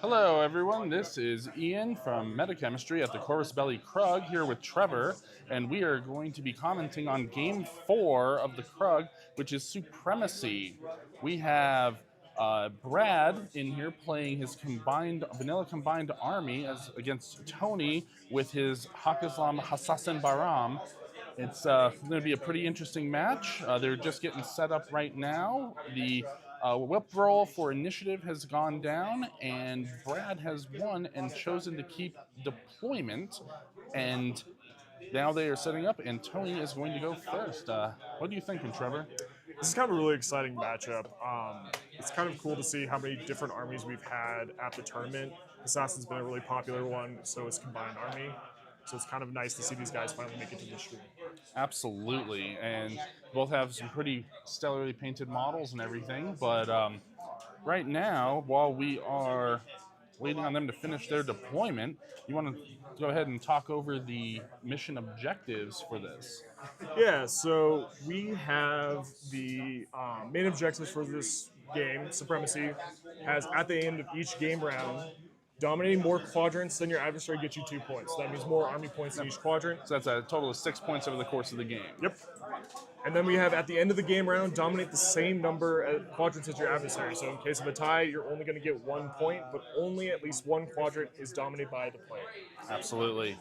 Hello, everyone. This is Ian from Metachemistry at the Corvus Belli Krug here with Trevor, and we are going to be commenting on Game 4 of the Krug, which is Supremacy. We have Brad in here playing his vanilla combined army against Tony with his Hassassin Bahram. It's going to be a pretty interesting match. They're just getting set up right now. The whip roll for initiative has gone down, and Brad has won and chosen to keep deployment. And now they are setting up, and Tony is going to go first. What do you think, Trevor? This is kind of a really exciting matchup. It's kind of cool to see how many different armies we've had at the tournament. Assassin's been a really popular one, so is Combined Army. So it's kind of nice to see these guys finally make it to the stream. Absolutely, and both have some pretty stellarly painted models and everything. But right now, while we are waiting on them to finish their deployment, you want to go ahead and talk over the mission objectives for this. Yeah, so we have the main objectives for this game, Supremacy, has at the end of each game round, dominating more quadrants than your adversary gets you 2 points. That means more army points in each quadrant. So that's a total of 6 points over the course of the game. Yep. And then we have at the end of the game round, dominate the same number of quadrants as your adversary. So in case of a tie, you're only going to get 1 point, but only at least one quadrant is dominated by the player. Absolutely.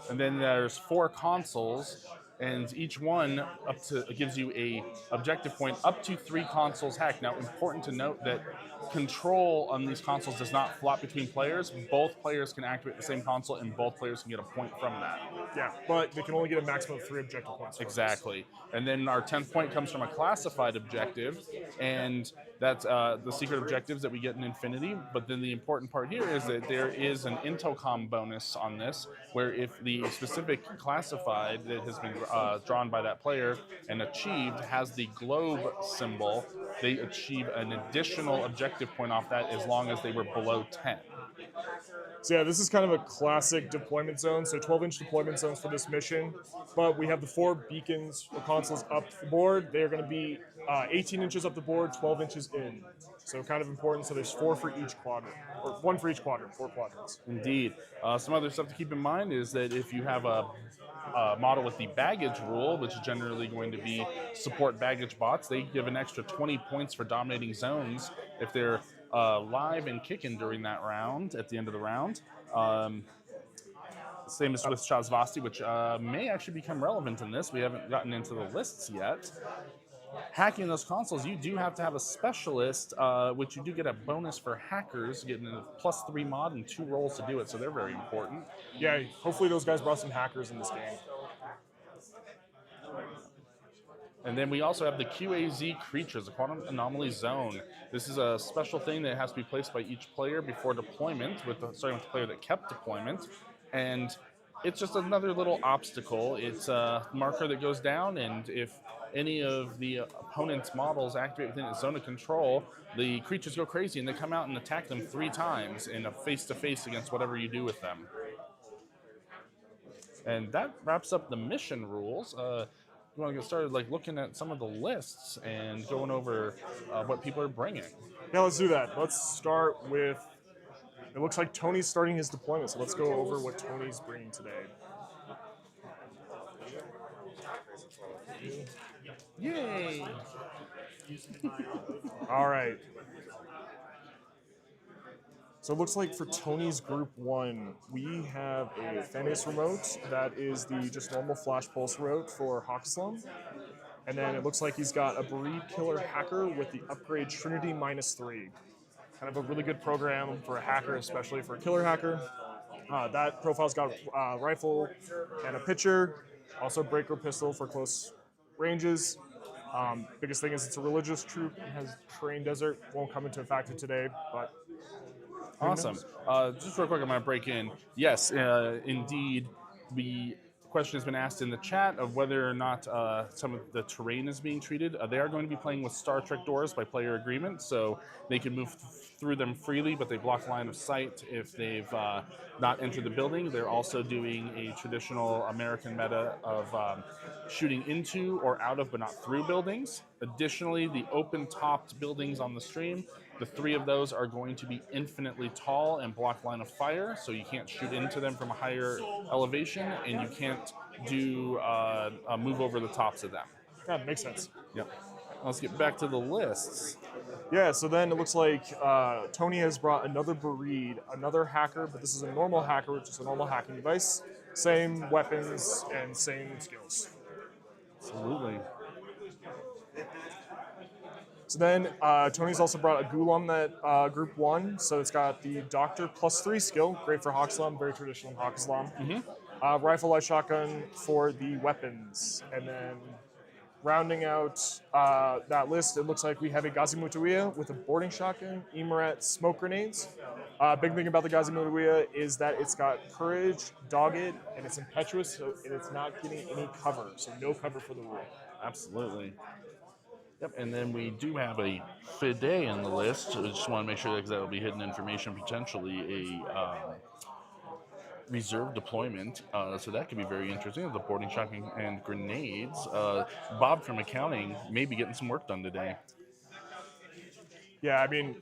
And then there's 4 consoles, and each one gives you a objective point up to 3 consoles hack. Now, important to note that control on these consoles does not flop between players. Both players can activate the same console, and both players can get a point from that. Yeah, but they can only get a maximum of 3 objective points. Exactly. And then our 10th point comes from a classified objective, and that's the secret objectives that we get in Infinity. But then the important part here is that there is an Intocom bonus on this, where if the specific classified that has been drawn by that player and achieved has the globe symbol, they achieve an additional objective point off that as long as they were below 10. So yeah, this is kind of a classic deployment zone. So 12-inch deployment zones for this mission. But we have the 4 beacons or consoles up the board. They're going to be 18 inches up the board, 12 inches in. So kind of important. So there's 4 for each quadrant, or 1 for each quadrant, 4 quadrants. Indeed. Some other stuff to keep in mind is that if you have a model with the baggage rule, which is generally going to be support baggage bots, they give an extra 20 points for dominating zones if they're live and kicking during that round, at the end of the round. Same as with Shazvasti, which may actually become relevant in this. We haven't gotten into the lists yet. Hacking those consoles, you do have to have a specialist, which you do get a bonus for hackers, getting a +3 mod and 2 rolls to do it, so they're very important. Yeah, hopefully those guys brought some hackers in this game. And then we also have the QAZ creatures, the Quantum Anomaly Zone. This is a special thing that has to be placed by each player before deployment, starting with the player that kept deployment. And it's just another little obstacle. It's a marker that goes down, and if any of the opponent's models activate within its zone of control, the creatures go crazy and they come out and attack them 3 times in a face-to-face against whatever you do with them. And that wraps up the mission rules. You want to get started looking at some of the lists and going over what people are bringing. Yeah, let's do that. Let's start with, it looks like Tony's starting his deployment, so let's go over what Tony's bringing today. Yay! All right. So it looks like for Tony's Group 1, we have a Fennis remote that is the just normal Flash Pulse remote for Hawkslum. And then it looks like he's got a Breed Killer Hacker with the upgrade Trinity -3. Kind of a really good program for a hacker, especially for a killer hacker. That profile's got a rifle and a pitcher, also breaker pistol for close ranges. Biggest thing is it's a religious troop. It has terrain desert. Won't come into effect today, but awesome. Just real quick, I'm going to break in. Yes, indeed, the question has been asked in the chat of whether or not some of the terrain is being treated. They are going to be playing with Star Trek doors by player agreement, so they can move through them freely, but they block line of sight if they've not entered the building. They're also doing a traditional American meta of shooting into or out of but not through buildings. Additionally, the open-topped buildings on the stream, the 3 of those are going to be infinitely tall and block line of fire, so you can't shoot into them from a higher elevation, and you can't do move over the tops of them. Yeah, makes sense. Yep. Let's get back to the lists. Yeah, so then it looks like Tony has brought another breed, another hacker, but this is a normal hacker, which is a normal hacking device. Same weapons and same skills. Absolutely. So then Tony's also brought a ghoul on that group 1. So it's got the Doctor +3 skill, great for Hawkslam, very traditional in Hawkslam. Rifle light shotgun for the weapons. And then rounding out that list, it looks like we have a Gazimutawiya with a boarding shotgun, Emaret smoke grenades. Big thing about the Gazimutawiya is that it's got courage, dogged, and it's impetuous, so it's not getting any cover. So no cover for the rule. Absolutely. Yep, and then we do have a Fide in the list. I just want to make sure that that will be hidden information, potentially a reserve deployment. So that could be very interesting. The boarding shotgun and grenades. Bob from accounting may be getting some work done today. Yeah, I mean,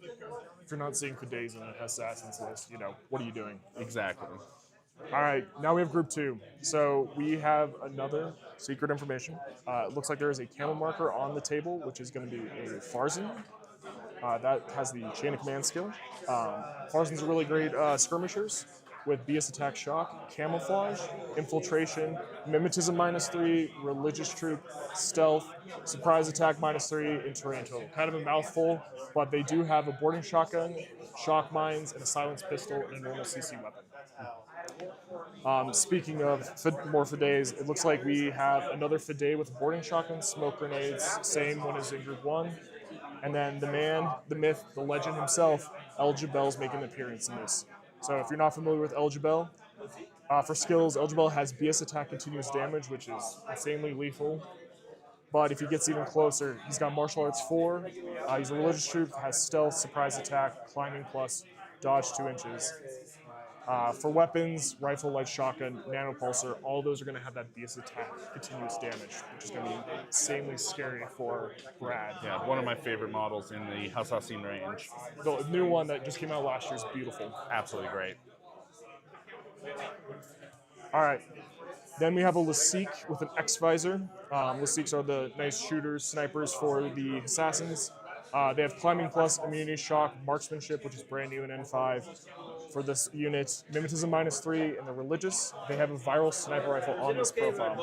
if you're not seeing Fides in an Assassin's list, what are you doing? Exactly. All right, now we have group 2. So we have another secret information. It looks like there is a camel marker on the table, which is going to be a Farzan. That has the chain of command skill. Farzans are really great skirmishers with BS attack shock, camouflage, infiltration, mimetism -3, religious troop, stealth, surprise attack -3, and terrain total. Kind of a mouthful, but they do have a boarding shotgun, shock mines, and a silenced pistol, and a normal CC weapon. Speaking of more Fides, it looks like we have another Fide with boarding shotgun, smoke grenades, same one as in group 1. And then the man, the myth, the legend himself, El Jabel's making an appearance in this. So if you're not familiar with El Jabel, for skills, El Jabel has BS attack continuous damage, which is insanely lethal. But if he gets even closer, he's got martial arts 4. He's a religious troop, has stealth, surprise attack, climbing plus, dodge 2 inches. For weapons, rifle, light shotgun, nanopulsar, all those are going to have that BS attack continuous damage, which is going to be insanely scary for Brad. Yeah, one of my favorite models in the Hassassin range. The new one that just came out last year is beautiful. Absolutely great. All right. Then we have a Lasik with an X-Visor. Lasiks are the nice shooters, snipers for the Assassins. They have climbing plus, immunity shock, marksmanship, which is brand new in N5. For this unit, mimetism -3, and the religious. They have a viral sniper rifle on this profile.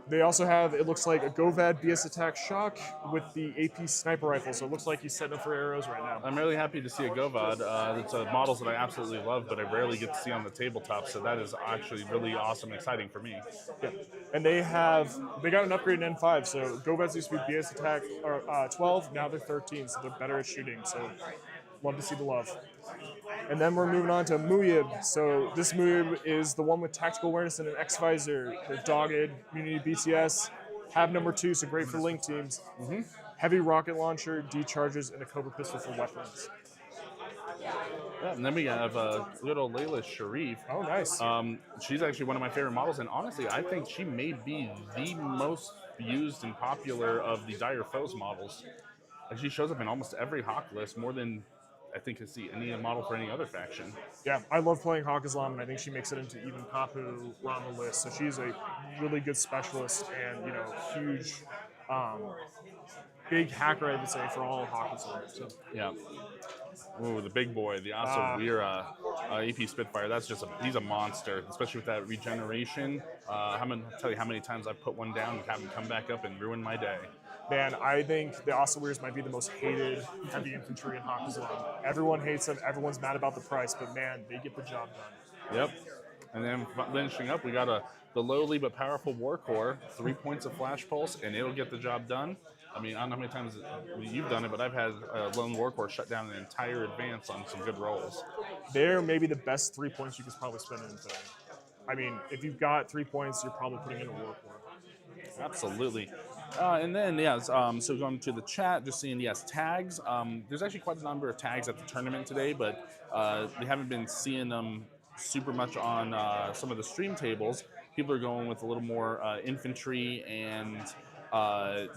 They also have, it looks like, a Govad BS attack shock with the AP sniper rifle, so it looks like he's setting up for arrows right now. I'm really happy to see a Govad. It's models that I absolutely love, but I rarely get to see on the tabletop, so that is actually really awesome and exciting for me. Yeah. And they got an upgrade in N5, so Govads used to be BS attack 12, now they're 13, so they're better at shooting, so love to see the love. And then we're moving on to Muyib. So this Muyib is the one with tactical awareness and an X-Visor. They're dogged, immunity BTS, have number 2, so great for link teams. Heavy rocket launcher, D-charges, and a Cobra pistol for weapons. Yeah, and then we have good old Layla Sharif. Oh, nice. She's actually one of my favorite models, and honestly, I think she may be the most used and popular of the Dire Foes models. Like, she shows up in almost every Hawk list, more than I think I see any model for any other faction. Yeah, I love playing Hawk Islam, and I think she makes it into even Papu Rama list. So she's a really good specialist and, huge, big hacker, I would say, for all of Hawk Islam. So. Yeah. Ooh, the big boy, the Asa Weira AP Spitfire. He's a monster, especially with that regeneration. I'm going to tell you how many times I've put one down and have him come back up and ruin my day. Man, I think the Ossaweirs might be the most hated heavy infantry in Hawk Islam. Everyone hates them. Everyone's mad about the price, but man, they get the job done. Yep. And then finishing up, we got the lowly but powerful War Core, 3 points of Flash Pulse, and it'll get the job done. I mean, I don't know how many times you've done it, but I've had a lone War Core shut down an entire advance on some good rolls. They're maybe the best 3 points you could probably spend in today. I mean, if you've got 3 points, you're probably putting in a War Core. Absolutely. And then, so going to the chat, just seeing, tags. There's actually quite a number of tags at the tournament today, but we haven't been seeing them super much on some of the stream tables People are going with a little more infantry and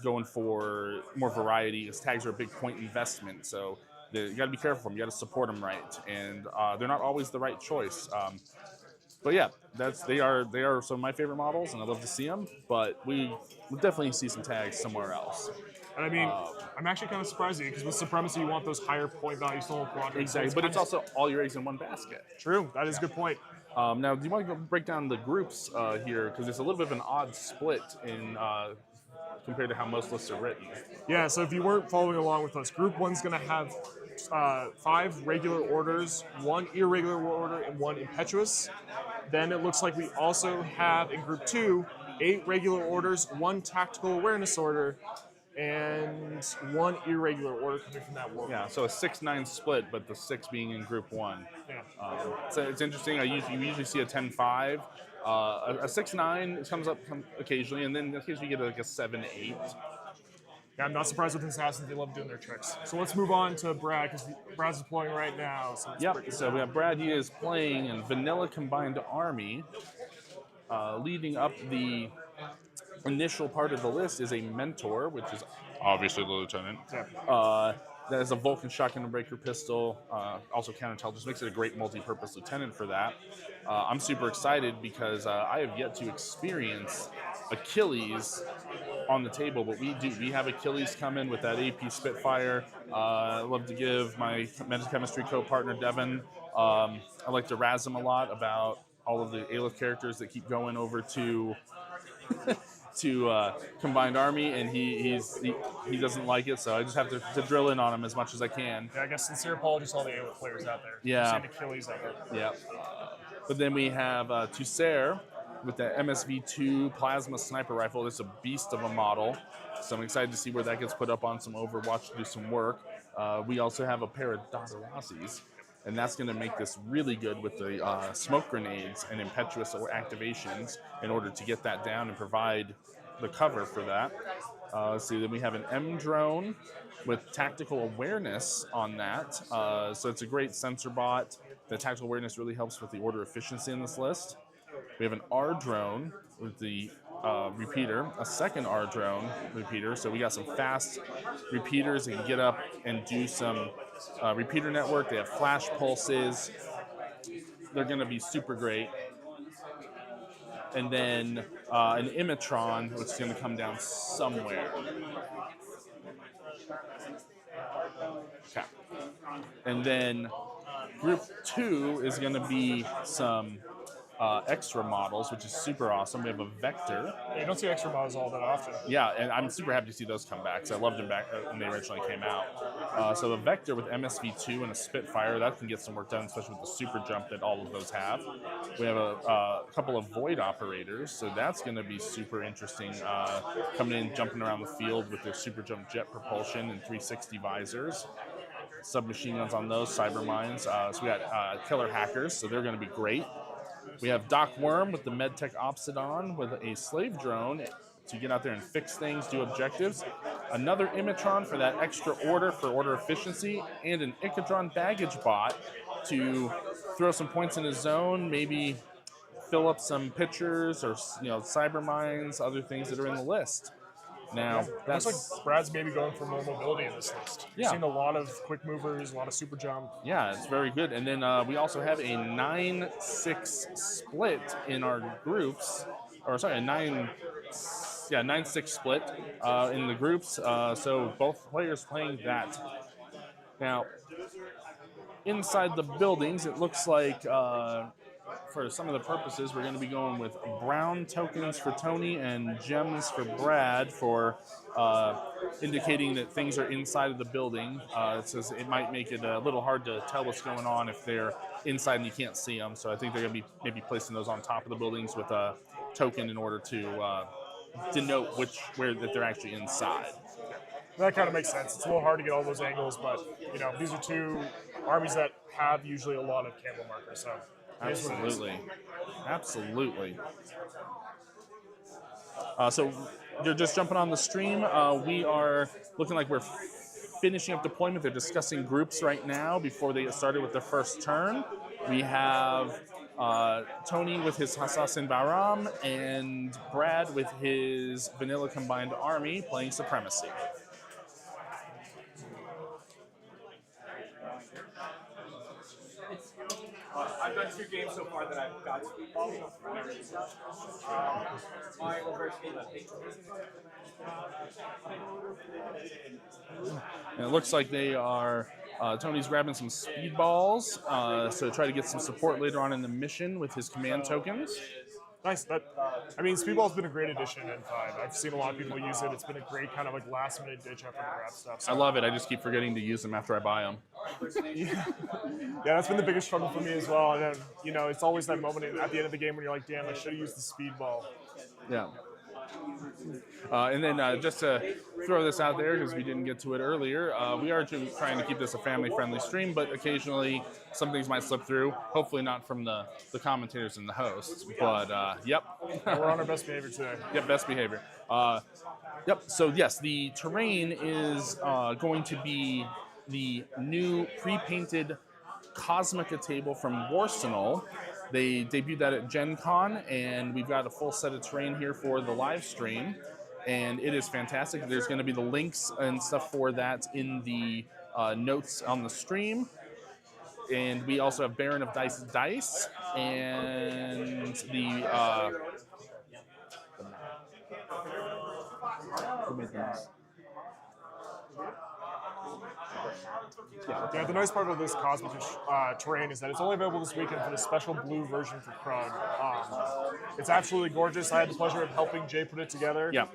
going for more variety, because tags are a big point investment. So you got to be careful them. You got to support them right, and they're not always the right choice. But yeah, they are some of my favorite models, and I love to see them. But we'll definitely see some tags somewhere else. And I mean, I'm actually kind of surprised at you because with Supremacy, you want those higher point values stolen quadrants. Exactly, but it's also all your eggs in one basket. True. That is a good point. Now, do you want to break down the groups here? Because it's a little bit of an odd split in compared to how most lists are written. Yeah, so if you weren't following along with us, Group 1's going to have 5 regular orders, 1 irregular order, and 1 impetuous. Then it looks like we also have in Group 2 8 regular orders, 1 tactical awareness order, and 1 irregular order coming from that war. Yeah, so a 6-9 split, but the 6 being in Group 1. Yeah. So it's interesting. You usually see a 10-5. A 6-9 comes up occasionally, and then occasionally you get like a 7-8. Yeah, I'm not surprised with Assassins. They love doing their tricks. So let's move on to Brad, because Brad's deploying right now. So we have Brad. He is playing in Vanilla Combined Army. Leading up the initial part of the list is a Mentor, which is obviously the Lieutenant. Yeah. That is a Vulcan shotgun and breaker pistol, also counterintelligence. Makes it a great multi-purpose lieutenant for that. I'm super excited because I have yet to experience Achilles on the table, but we do. We have Achilles coming with that AP Spitfire. I love to give my chemistry co-partner Devin. I like to razz him a lot about all of the Aleph characters that keep going over to Combined Army, and he doesn't like it, so I just have to drill in on him as much as I can. Yeah, I guess sincere apologies to all the Aleph players out there. Yeah. Achilles out there. Yeah. But then we have Tussair with the MSV2 plasma sniper rifle. It's a beast of a model, so I'm excited to see where that gets put up on some Overwatch to do some work. We also have a pair of Dotterazzi's, and that's going to make this really good with the smoke grenades and impetuous activations in order to get that down and provide the cover for that. Let's see, then we have an M drone with tactical awareness on that. So it's a great sensor bot. The tactical awareness really helps with the order efficiency in this list. We have an R drone with the repeater, a second R drone repeater. So we got some fast repeaters that can get up and do some repeater network. They have flash pulses. They're going to be super great. And then an Imatron, which is going to come down somewhere. Okay. And then Group 2 is going to be some extra models, which is super awesome. We have a Vector. Yeah, you don't see extra models all that often. Yeah, and I'm super happy to see those come back, because I loved them back when they originally came out. So the Vector with MSV2 and a Spitfire, that can get some work done, especially with the super jump that all of those have. We have a couple of Void Operators, so that's going to be super interesting, coming in, jumping around the field with their super jump jet propulsion and 360 visors. Submachine guns on those, cyber mines. So we got killer hackers, so they're going to be great. We have Doc Worm with the MedTech Obsidon with a slave drone to get out there and fix things, do objectives. Another Imatron for that extra order for order efficiency, and an Icadron baggage bot to throw some points in his zone, maybe fill up some pitchers or cyber mines, other things that are in the list. Now, looks like Brad's maybe going for more mobility in this list. We've seen a lot of quick movers, a lot of super jump. Yeah, it's very good. And then we also have a 9-6 split in our groups, or sorry, a 9-6 split in the groups. So both players playing that. Now, inside the buildings, it looks like for some of the purposes, we're going to be going with brown tokens for Tony and gems for Brad for indicating that things are inside of the building. It says it might make it a little hard to tell what's going on if they're inside and you can't see them. So I think they're going to be maybe placing those on top of the buildings with a token in order to denote where that they're actually inside. That kind of makes sense. It's a little hard to get all those angles, but these are two armies that have usually a lot of camo markers. So. Absolutely. So you're just jumping on the stream. We are looking like we're finishing up deployment. They're discussing groups right now before they get started with their first turn. We have Tony with his Hassassin Bahram, and Brad with his Vanilla Combined Army playing Supremacy. I've done 2 games so far that I've got speedballs. My reverse game, I think. And it looks like they are. Tony's grabbing some speedballs, so try to get some support later on in the mission with his command tokens. Nice. I mean, Speedball's been a great addition in N5. I've seen a lot of people use it. It's been a great kind of like last-minute ditch after the wrap stuff. So. I love it. I just keep forgetting to use them after I buy them. Yeah, that's been the biggest struggle for me as well. And then, it's always that moment at the end of the game when you're like, damn, I should have used the Speedball. Yeah. And then just to throw this out there, because we didn't get to it earlier, we are trying to keep this a family-friendly stream, but occasionally some things might slip through. Hopefully not from the commentators and the hosts, but yep. We're on our best behavior today. Yep, best behavior. Yep, so yes, the terrain is going to be the new pre-painted Cosmica table from Warsenal. They debuted that at Gen Con, and we've got a full set of terrain here for the live stream, and it is fantastic. There's going to be the links and stuff for that in the notes on the stream. And we also have Baron of Dice, and the... who made these? Yeah, the nice part about this Cosmic terrain is that it's only available this weekend for the special blue version for Krug. It's absolutely gorgeous. I had the pleasure of helping Jay put it together. Yeah.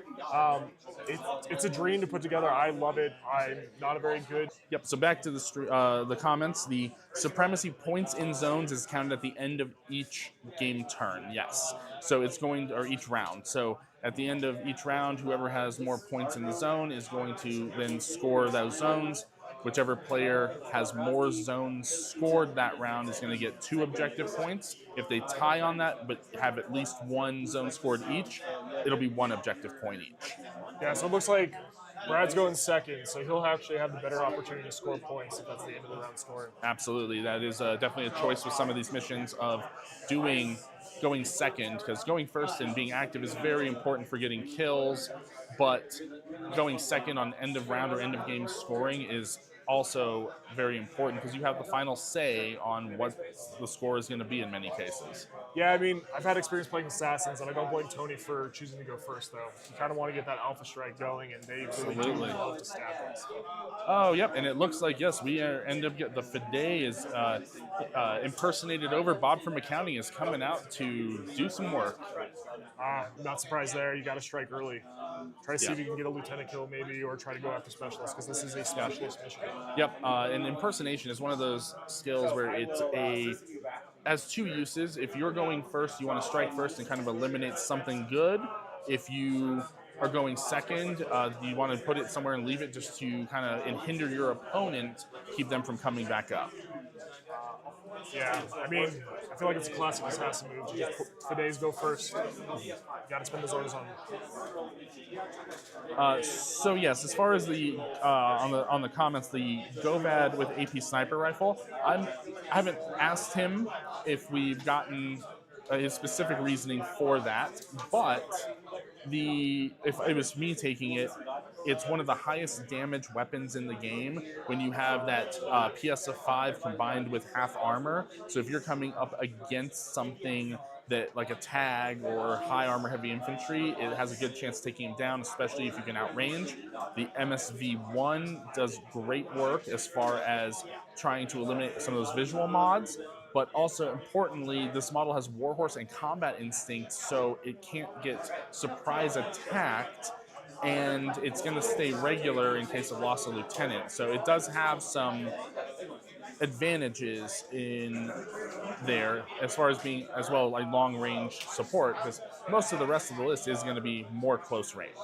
It's a dream to put together. I love it. I'm not a very good... Yep, so back to the comments. The Supremacy points in zones is counted at the end of each game turn, yes. So it's going, or each round. So at the end of each round, whoever has more points in the zone is going to then score those zones. Whichever player has more zones scored that round is going to get 2 objective points. If they tie on that but have at least 1 zone scored each, it'll be 1 objective point each. Yeah, so it looks like Brad's going second, so he'll actually have the better opportunity to score points if that's the end of the round scoring. Absolutely. That is definitely a choice with some of these missions of going second, because going first and being active is very important for getting kills, but going second on end of round or end of game scoring is also very important because you have the final say on what the score is going to be in many cases. Yeah, I mean, I've had experience playing Assassins, and I don't blame Tony for choosing to go first, though. You kind of want to get that Alpha Strike going, and they really do love to stab us. Oh, yep, and it looks like, yes, we end up getting the Fide is impersonated over. Bob from accounting is coming out to do some work. Not surprised there. You got to strike early. Try to see if you can get a lieutenant kill maybe, or try to go after specialists, because this is a specialist mission. Yep, and impersonation is one of those skills where it's has 2 uses. If you're going first, you want to strike first and kind of eliminate something good. If you are going second, you want to put it somewhere and leave it just to kind of hinder your opponent, keep them from coming back up. Yeah, I mean, I feel like it's a classic assassin move. Just Fides go first. You got to spend the zones on. So yes, as far as the on the comments, the Govad with AP sniper rifle, I haven't asked him if we've gotten his specific reasoning for that, but if it was me taking it, it's one of the highest damage weapons in the game when you have that PS of 5 combined with half armor. So if you're coming up against something that like a tag or high armor heavy infantry, it has a good chance of taking him down, especially if you can outrange. The MSV1 does great work as far as trying to eliminate some of those visual mods. But also, importantly, this model has Warhorse and Combat Instinct, so it can't get surprise attacked, and it's going to stay regular in case of loss of lieutenant. So it does have some advantages in there as far as being as well like long-range support, because most of the rest of the list is going to be more close-ranged.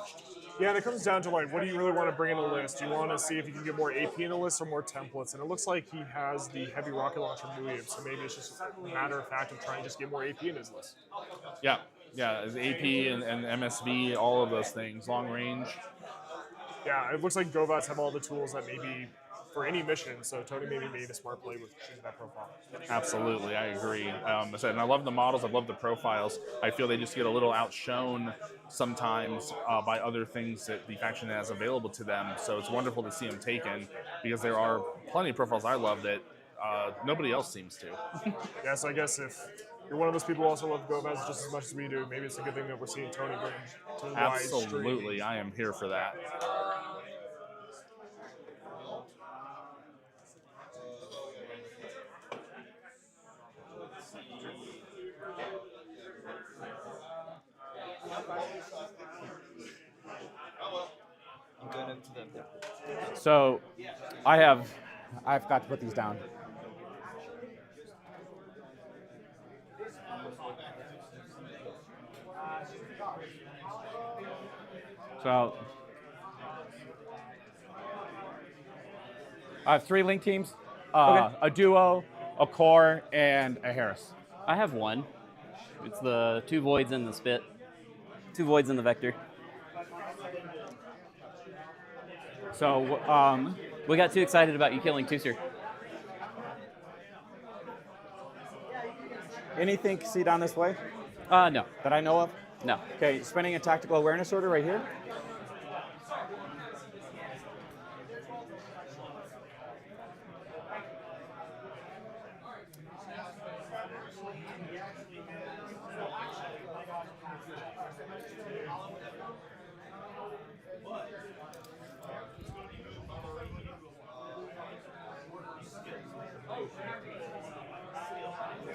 Yeah, and it comes down to like, what do you really want to bring in the list? Do you want to see if you can get more AP in the list or more templates? And it looks like he has the heavy rocket launcher Muib, so maybe it's just a matter of fact of trying to just get more AP in his list. Yeah, AP and MSV, all of those things, long range. Yeah, it looks like Govats have all the tools that maybe for any mission, so Tony maybe made a smart play with choosing that profile. Absolutely, I agree. I said, and I love the models. I love the profiles. I feel they just get a little outshone sometimes by other things that the faction has available to them. So it's wonderful to see them taken because there are plenty of profiles I love that nobody else seems to. Yeah, so I guess if you're one of those people who also love Govats just as much as we do, maybe it's a good thing that we're seeing Tony bring to the wide stream. Absolutely, I am here for that. So I've got to put these down. So I have 3 link teams, a duo, a core, and a Harris. I have one. It's the 2 voids and the spit. 2 voids and the vector. So We got too excited about you killing Tusser. anything see down this way No. that I know of? No. Okay, spending a tactical awareness order right here.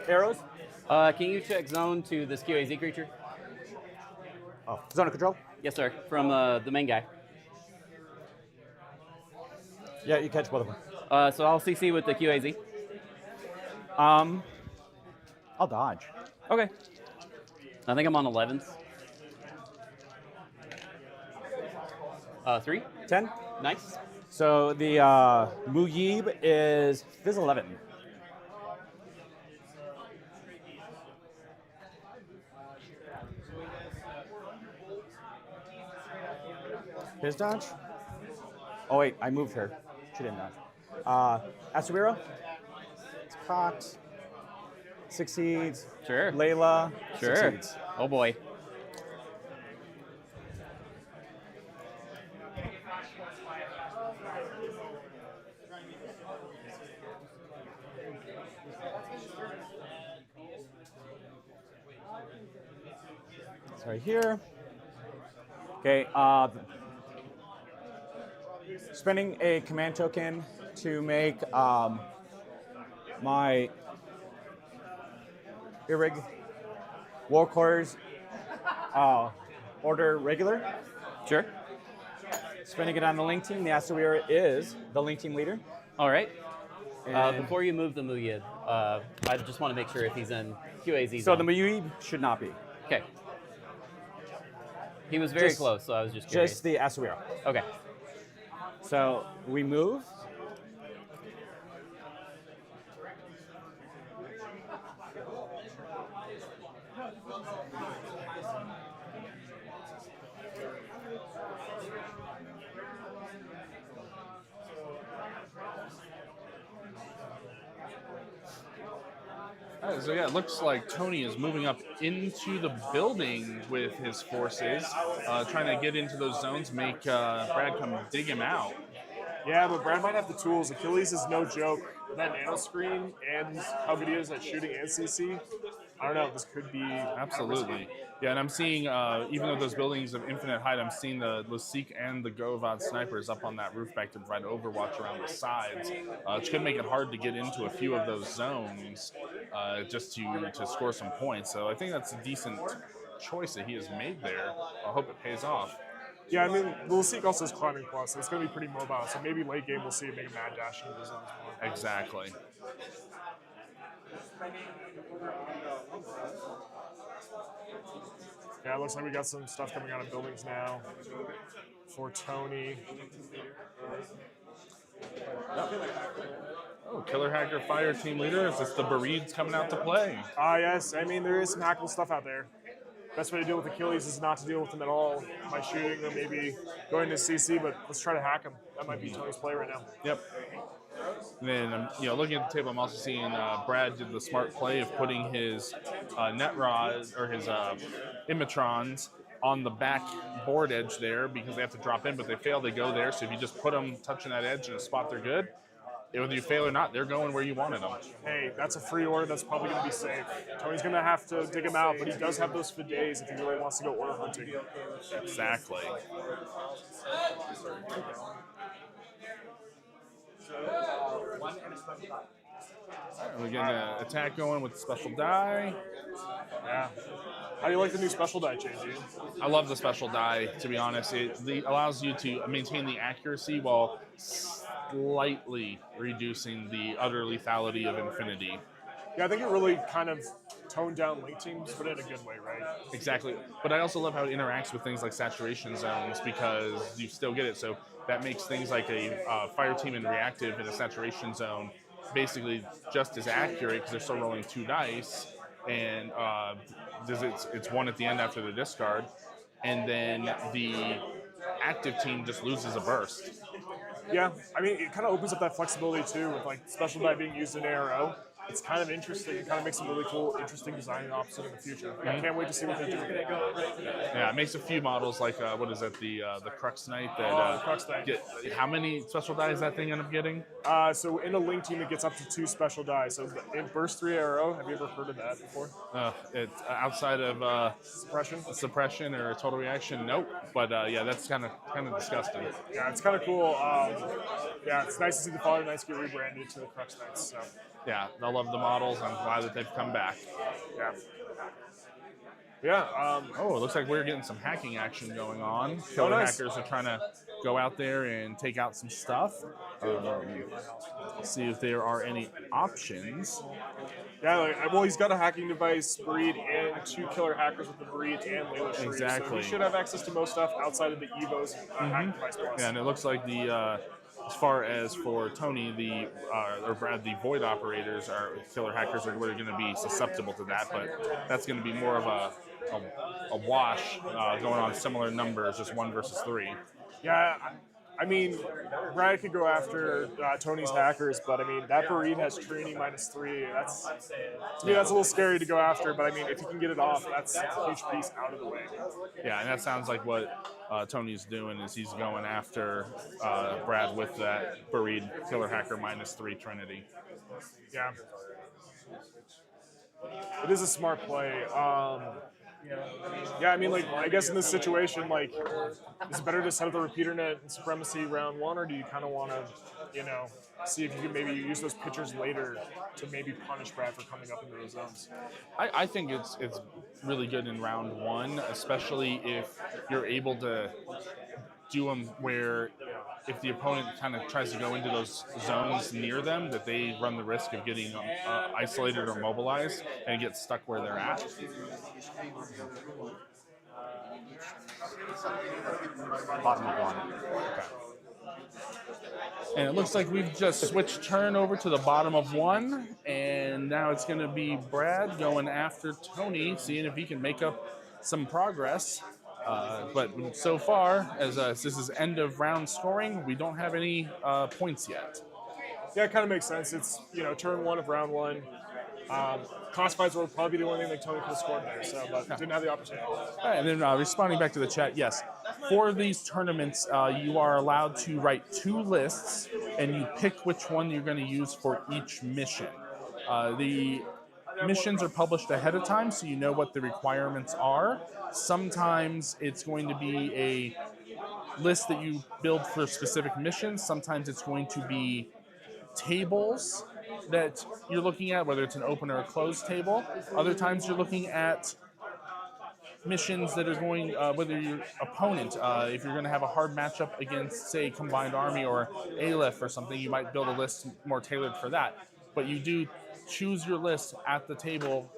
Arrows? Can you check zone to this QAZ creature? Oh, zone of control? Yes, sir. From the main guy. Yeah, you catch both of them. So I'll CC with the QAZ. I'll dodge. Okay. I think I'm on 11s. 3. 10. Nice. So the Muyib is Fizz 11. His dodge? Oh wait, I moved her. She didn't dodge. Asubira? It's cocked. Succeeds. Sure. Layla. Sure. Succeeds. Oh boy. It's right here. Okay, spending a command token to make my Irrig Warcores order regular. Sure. Spending it on the link team. The Asawira is the link team leader. All right. And Before you move the Muyid, I just want to make sure if he's in QAZ so zone. the Muyib should not be. Okay. He was very Just- close, so I was just curious. Just the Asawira. Okay. So we move. So yeah, it looks like Tony is moving up into the building with his forces, trying to get into those zones, make Brad come dig him out. Yeah, but Brad might have the tools. Achilles is no joke. That nano screen and how good he is at shooting and CC. I don't know. This could be Absolutely. Yeah, and I'm seeing, even though those buildings of infinite height, I'm seeing the Lasik and the Govad snipers up on that roof back to provide overwatch around the sides, which could make it hard to get into a few of those zones just to score some points. So I think that's a decent choice that he has made there. I hope it pays off. Yeah, I mean, the Lasik also has climbing plus, so it's going to be pretty mobile. So maybe late game we'll see him make a mad dash into the zones more. Exactly. Yeah, it looks like we got some stuff coming out of buildings now for Tony. Oh, Killer Hacker Fire Team Leader. Is this the Bereeds coming out to play? Yes. I mean, there is some hackable stuff out there. best way to deal with Achilles is not to deal with him at all by shooting or maybe going to CC, but let's try to hack him. That might be Tony's play right now. Yep. And then, looking at the table, I'm also seeing Brad did the smart play of putting his net rod or his Immatrons on the back board edge there because they have to drop in, but they fail, they go there. So if you just put them touching that edge in a spot they're good, whether you fail or not, they're going where you wanted them. Hey, that's a free order that's probably going to be safe. Tony's going to have to dig him out, but he does have those for days if he really wants to go order hunting. Exactly. We're getting an attack going with the special die. Yeah. How do you like the new special die change, Ian? I love the special die, to be honest. It allows you to maintain the accuracy while slightly reducing the utter lethality of Infinity. Yeah, I think it really kind of toned down link teams, but in a good way, right? Exactly. But I also love how it interacts with things like saturation zones because you still get it. So that makes things like a fire team and reactive in a saturation zone basically just as accurate because they're still rolling 2 dice. And it's 1 at the end after the discard. And then the active team just loses a burst. Yeah, I mean, it kind of opens up that flexibility too with like special die being used in ARO. It's kind of interesting. It kind of makes some really cool, interesting design options in the future. I can't wait to see what they do. Yeah, it makes a few models like what is it, the Crux Knight that the Crux Knight. Get how many special die does that thing end up getting? So in a link team, it gets up to 2 special die. So in Burst 3 ARO, have you ever heard of that before? It's outside of suppression or total reaction. Nope. But yeah, that's kind of disgusting. Yeah, it's kind of cool. Yeah, it's nice to see the Father Knights get rebranded to the Crux Knights. So. Yeah, I love the models. I'm glad that they've come back. Yeah. Yeah. Oh, it looks like we're getting some hacking action going on. Killer hackers are trying to go out there and take out some stuff. See if there are any options. Yeah, well, he's got a hacking device, Breed, and 2 killer hackers with the Breed and Layla Shrew. Exactly. So he should have access to most stuff outside of the Evos hacking device plus. Yeah, and it looks like the as far as for Tony, or Brad, the Void operators are killer hackers are really going to be susceptible to that, but that's going to be more of a wash going on similar numbers, just 1 versus 3. Yeah, I mean, Brad could go after Tony's hackers, but I mean, that Breed has Trini -3. To me, that's a little scary to go after, but I mean, if you can get it off, that's a huge piece out of the way. Yeah, and that sounds like what Tony's doing is he's going after Brad with that Breed killer hacker -3 Trinity. Yeah. It is a smart play. Yeah, I mean, like, I guess in this situation, like, is it better to set up the repeater net and supremacy round 1, or do you kind of want to, see if you can maybe use those pitchers later to maybe punish Brad for coming up into those zones? I think it's really good in round 1, especially if you're able to do them where if the opponent kind of tries to go into those zones near them, that they run the risk of getting isolated or mobilized and get stuck where they're at. Bottom of 1. Okay. And it looks like we've just switched turn over to the bottom of 1, and now it's going to be Brad going after Tony, seeing if he can make up some progress. But so far, as this is end of round scoring, we don't have any points yet. Yeah, it kind of makes sense. It's, turn 1 of round 1. Classifieds will probably be the only thing that Tony could have scored there, but didn't have the opportunity. All right, and then responding back to the chat, yes. For these tournaments, you are allowed to write 2 lists, and you pick which one you're going to use for each mission. The missions are published ahead of time, so you know what the requirements are. Sometimes it's going to be a list that you build for specific missions. Sometimes it's going to be tables that you're looking at, whether it's an open or a closed table. Other times you're looking at missions that are going, whether your opponent, if you're going to have a hard matchup against, say, Combined Army or Aleph or something, you might build a list more tailored for that. But you do choose your list at the table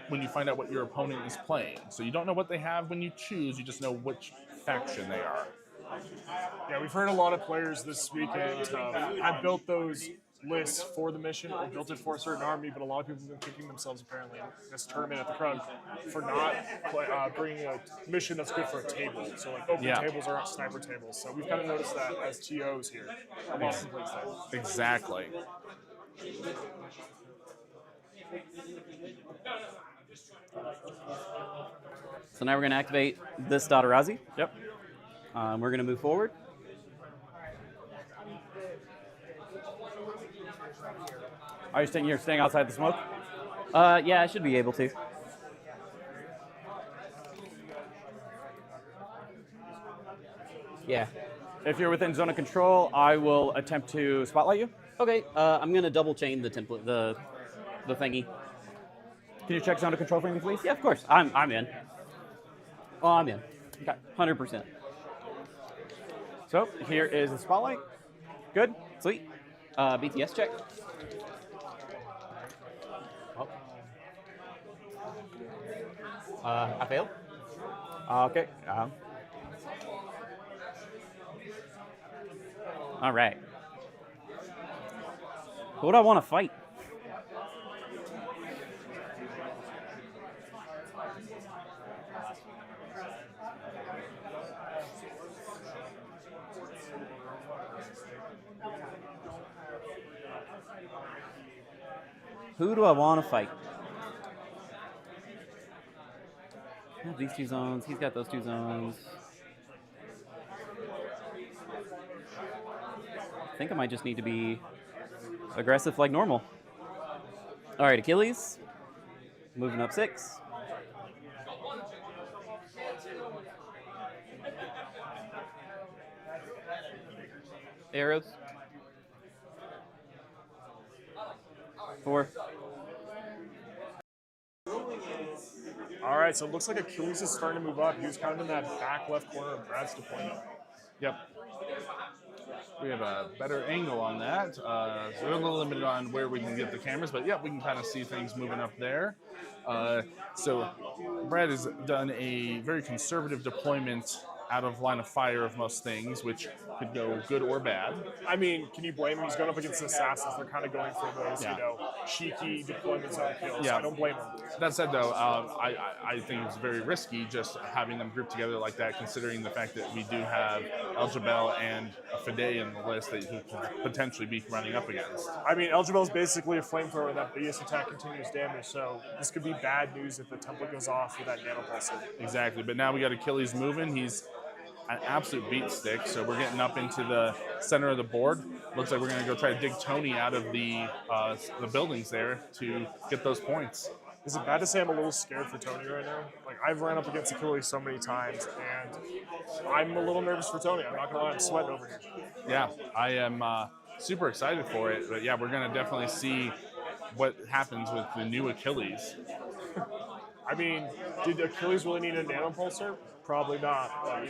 when you find out what your opponent is playing. So you don't know what they have when you choose, you just know which faction they are. Yeah, we've heard a lot of players this weekend have built those lists for the mission or built it for a certain army, but a lot of people have been kicking themselves apparently in this tournament at the Krug for not bringing a mission that's good for a table. So like open tables are sniper tables. So we've kind of noticed that as TOs here. I'm also pleased that. Exactly. So now we're going to activate this Dotarazi. Yep. We're going to move forward. Are you staying here, staying outside the smoke? Yeah, I should be able to. Yeah. If you're within zone of control, I will attempt to spotlight you. Okay, I'm going to double chain the template, the thingy. Can you check zone of control for me, please? Yeah, of course. I'm in. Oh, I'm in. Okay. 100%. So here is the spotlight. Good. Sweet. BTS check. I failed. Okay. All right. Who do I want to fight? Who do I want to fight? I have these two zones. He's got those two zones. I think I might just need to be aggressive like normal. All right, Achilles. Moving up 6. Arrows. 4. All right, so it looks like Achilles is starting to move up. He was kind of in that back left corner of Brad's deployment. Yep. We have a better angle on that. So we're a little limited on where we can get the cameras, but yeah, we can kind of see things moving up there. So Brad has done a very conservative deployment out of line of fire of most things, which could go good or bad. I mean, can you blame him? He's going up against assassins. They're kind of going for those, cheeky deployments on kills. Yeah. I don't blame him. That said, though, I think it's very risky just having them grouped together like that, considering the fact that we do have Eljabel and Fide in the list that he could potentially be running up against. I mean, Eljabel is basically a flamethrower that biggest attack continuous damage, so this could be bad news if the template goes off with that nanopulsar. Exactly, but now we got Achilles moving. He's an absolute beat stick, so we're getting up into the center of the board. Looks like we're going to go try to dig Tony out of the buildings there to get those points. Is it bad to say I'm a little scared for Tony right now? Like, I've ran up against Achilles so many times, and I'm a little nervous for Tony. I'm not going to lie, I'm sweating over here. Yeah, I am super excited for it, but yeah, we're going to definitely see what happens with the new Achilles. I mean, did Achilles really need a nanopulsar? Probably not, but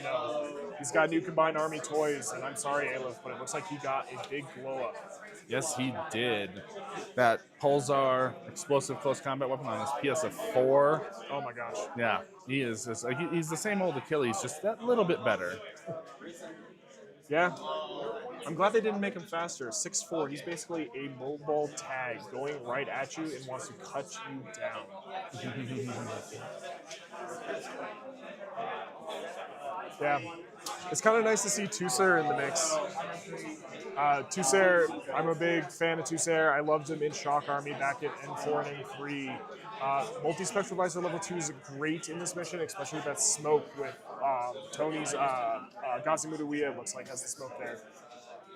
he's got new combined army toys, and I'm sorry, Aleph, but it looks like he got a big blow up. Yes, he did. That Pulsar explosive close combat weapon on his PS of 4. Oh my gosh. Yeah, he is. He's the same old Achilles, just that little bit better. Yeah. I'm glad they didn't make him faster. 6'4", he's basically a mobile tag going right at you and wants to cut you down. Yeah. It's kind of nice to see Tusser in the mix. Tusser, I'm a big fan of Tusser. I loved him in Shock Army back at N4 and N3. Multi-Spectral Visor level 2 is great in this mission, especially with that smoke with Tony's Gazimudawiya, looks like has the smoke there.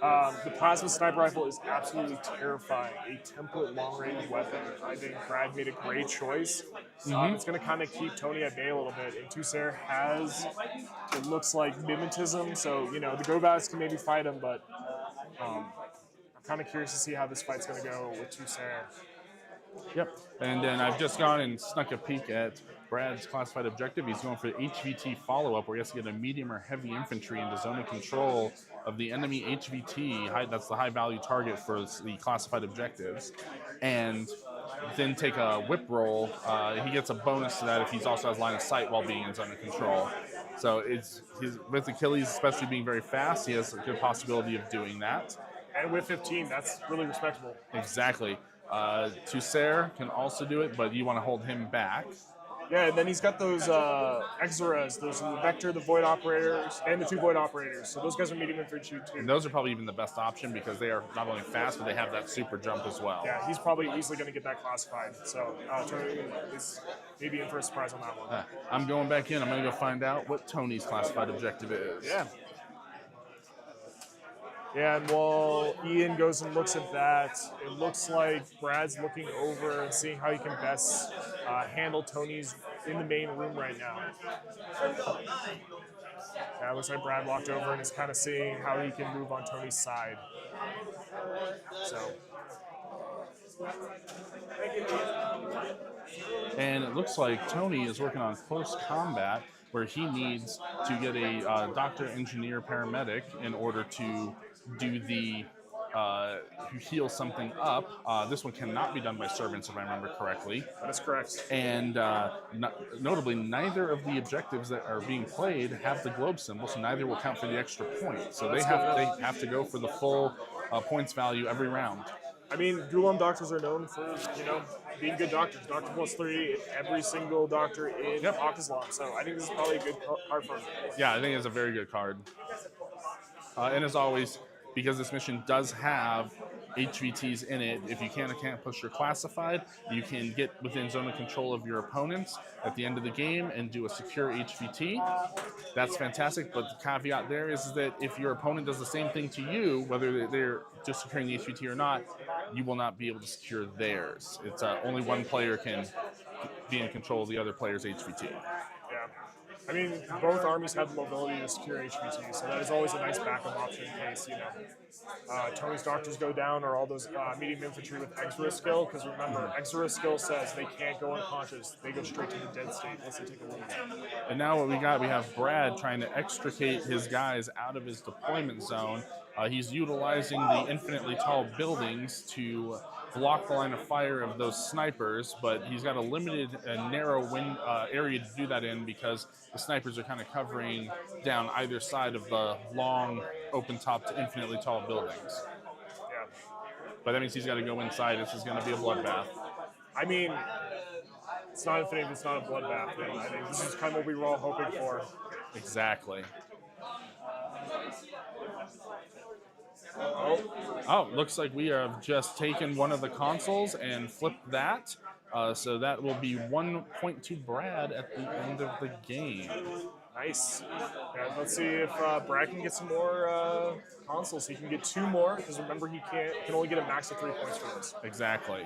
The plasma sniper rifle is absolutely terrifying. A template long-range weapon. I think Brad made a great choice. It's going to kind of keep Tony at bay a little bit. And Tusser has, it looks like mimetism, so the Gobats can maybe fight him, but I'm kind of curious to see how this fight's going to go with Tusser. Yep. And then I've just gone and snuck a peek at Brad's classified objective. He's going for the HVT follow-up, where he has to get a medium or heavy infantry into zone of control of the enemy HVT. That's the high-value target for the classified objectives. And then take a whip roll. He gets a bonus to that if he also has line of sight while being in zone of control. So with Achilles, especially being very fast, he has a good possibility of doing that. And with 15, that's really respectable. Exactly. Tussaire can also do it, but you want to hold him back. Yeah, and then he's got those Exoras, those Vector, the Void Operators, and the 2 Void Operators. So those guys are medium infantry too. And those are probably even the best option because they are not only fast, but they have that super jump as well. Yeah, he's probably easily going to get that classified. So Tony is maybe in for a surprise on that one. I'm going back in. I'm going to go find out what Tony's classified objective is. Yeah. Yeah, and while Ian goes and looks at that, it looks like Brad's looking over and seeing how he can best handle Tony's in the main room right now. Yeah, it looks like Brad walked over and is kind of seeing how he can move on Tony's side. So. And it looks like Tony is working on close combat where he needs to get a doctor, engineer, paramedic in order to do the heal something up. This one cannot be done by servants, if I remember correctly. That is correct. And notably, neither of the objectives that are being played have the globe symbol, so neither will count for the extra point. So they have to go for the full points value every round. I mean, Gulam doctors are known for, being good doctors. Doctor +3, every single doctor in Hassassin. So I think this is probably a good card for him. Yeah, I think it's a very good card. And as always, because this mission does have HVTs in it, if you can't push your classified, you can get within zone of control of your opponents at the end of the game and do a secure HVT. That's fantastic, but the caveat there is that if your opponent does the same thing to you, whether they're just securing the HVT or not, you will not be able to secure theirs. It's only one player can be in control of the other player's HVT. Yeah. I mean, both armies have the mobility to secure HVT, so that is always a nice backup option in case, Tony's doctors go down or all those medium infantry with Exora skill, because remember, Exora skill says they can't go unconscious. They go straight to the dead state unless they take a wound. And now what we have Brad trying to extricate his guys out of his deployment zone. He's utilizing the infinitely tall buildings to block the line of fire of those snipers, but he's got a limited narrow area to do that in because the snipers are kind of covering down either side of the long, open-topped, infinitely tall buildings. Yeah. But that means he's got to go inside. This is going to be a bloodbath. I mean, it's not infinite, it's not a bloodbath. I think this is kind of what we were all hoping for. Exactly. Oh, looks like we have just taken one of the consoles and flipped that. So that will be 1 point to Brad at the end of the game. Nice. Yeah, let's see if Brad can get some more consoles. He can get 2 more, because remember he can only get a max of 3 points for this. Exactly.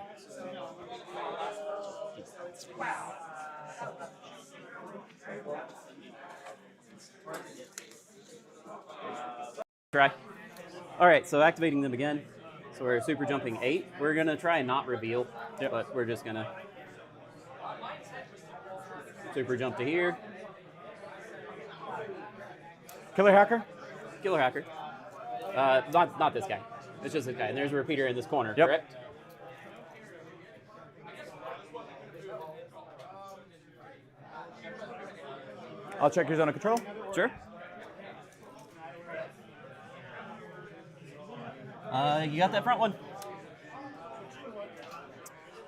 Try. All right, so activating them again. So we're super jumping 8. We're gonna try and not reveal, but we're just gonna super jump to here. Killer Hacker? Killer Hacker. Not this guy. It's just this guy. And there's a repeater in this corner, Yep. correct? I'll check your zone of control. Sure. You got that front one.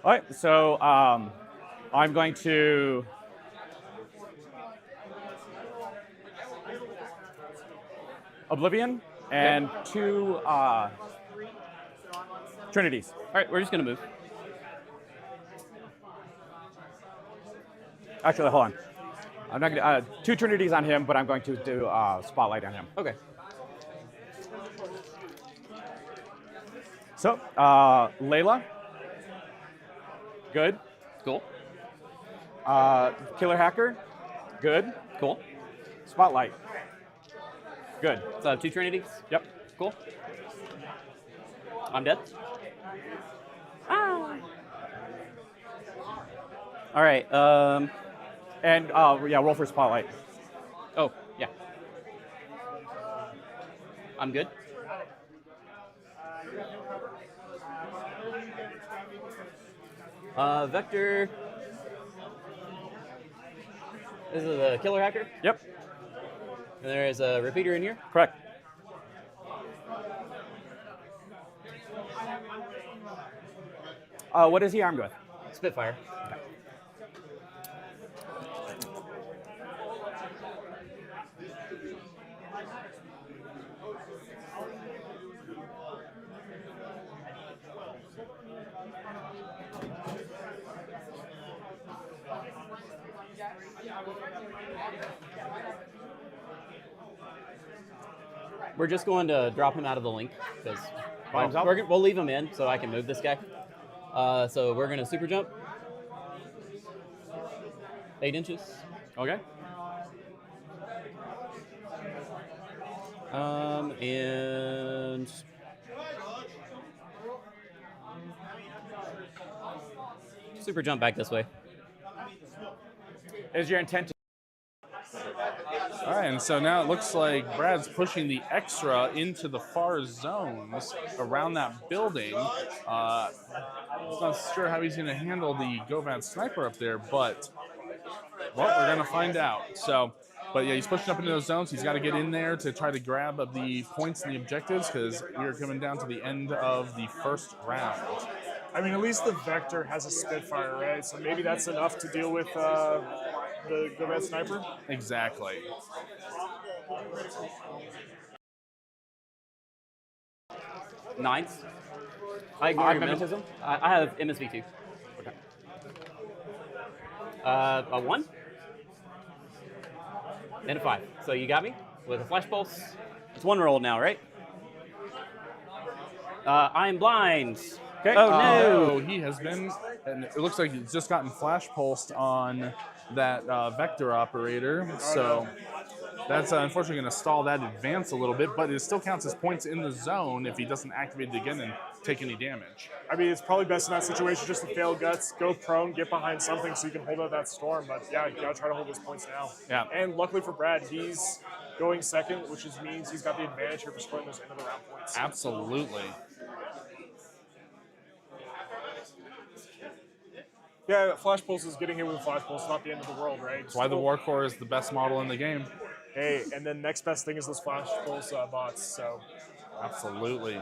All right, so I'm going to Oblivion and 2 Trinities. All right, we're just gonna move. Actually, hold on. I'm not gonna 2 Trinities on him, but I'm going to do Spotlight on him. Okay. So, Layla, good. Cool. Killer Hacker, good. Cool. Spotlight, good. So 2 Trinities. Yep. Cool. I'm dead. Ah. All right. And yeah, roll for Spotlight. Oh, yeah. I'm good. Vector. This is a Killer Hacker. Yep. And there is a repeater in here. Correct. What is he armed with? Spitfire. We're just going to drop him out of the link because we'll leave him in so I can move this guy. So we're going to super jump 8 inches. Okay. And super jump back this way. Is your intent to? All right, and so now it looks like Brad's pushing the extra into the far zones around that building. I'm not sure how he's going to handle the Govad sniper up there, but well, we're going to find out. So, but yeah, he's pushing up into those zones. He's got to get in there to try to grab the points and the objectives because we are coming down to the end of the first round. I mean, at least the Vector has a Spitfire, right? So maybe that's enough to deal with the Govad sniper. Exactly. Nines. I ignore your mimetism? I have MSV2. Okay. A 1 and a 5. So you got me with a flash pulse. It's 1 roll now, right? I am blind. Okay. Oh no! No, he has been, and it looks like he's just gotten flash pulsed on that Vector operator. So that's unfortunately going to stall that advance a little bit, but it still counts as points in the zone if he doesn't activate it again and take any damage. I mean, it's probably best in that situation just to fail guts, go prone, get behind something so you can hold out that storm. But yeah, you gotta try to hold those points now. Yeah. And luckily for Brad, he's going second, which means he's got the advantage here for scoring those end of the round points. Absolutely. Yeah, Flash Pulse is getting hit with a Flash Pulse, not the end of the world, right? That's why the Warcore is the best model in the game. Hey, and then next best thing is those Flash Pulse bots, so. Absolutely.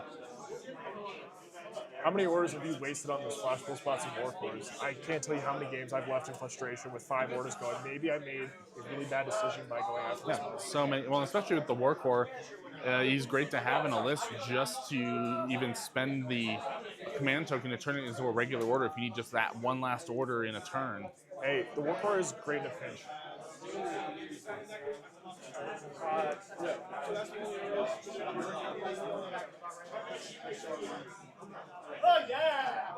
How many orders have you wasted on those Flash Pulse bots and Warcores? I can't tell you how many games I've left in frustration with 5 orders going, maybe I made a really bad decision by going after this. Yeah, so many. Well, especially with the Warcore, he's great to have in a list just to even spend the command token to turn it into a regular order if you need just that one last order in a turn. Hey, the Warcore is great in a pinch. Oh, yeah!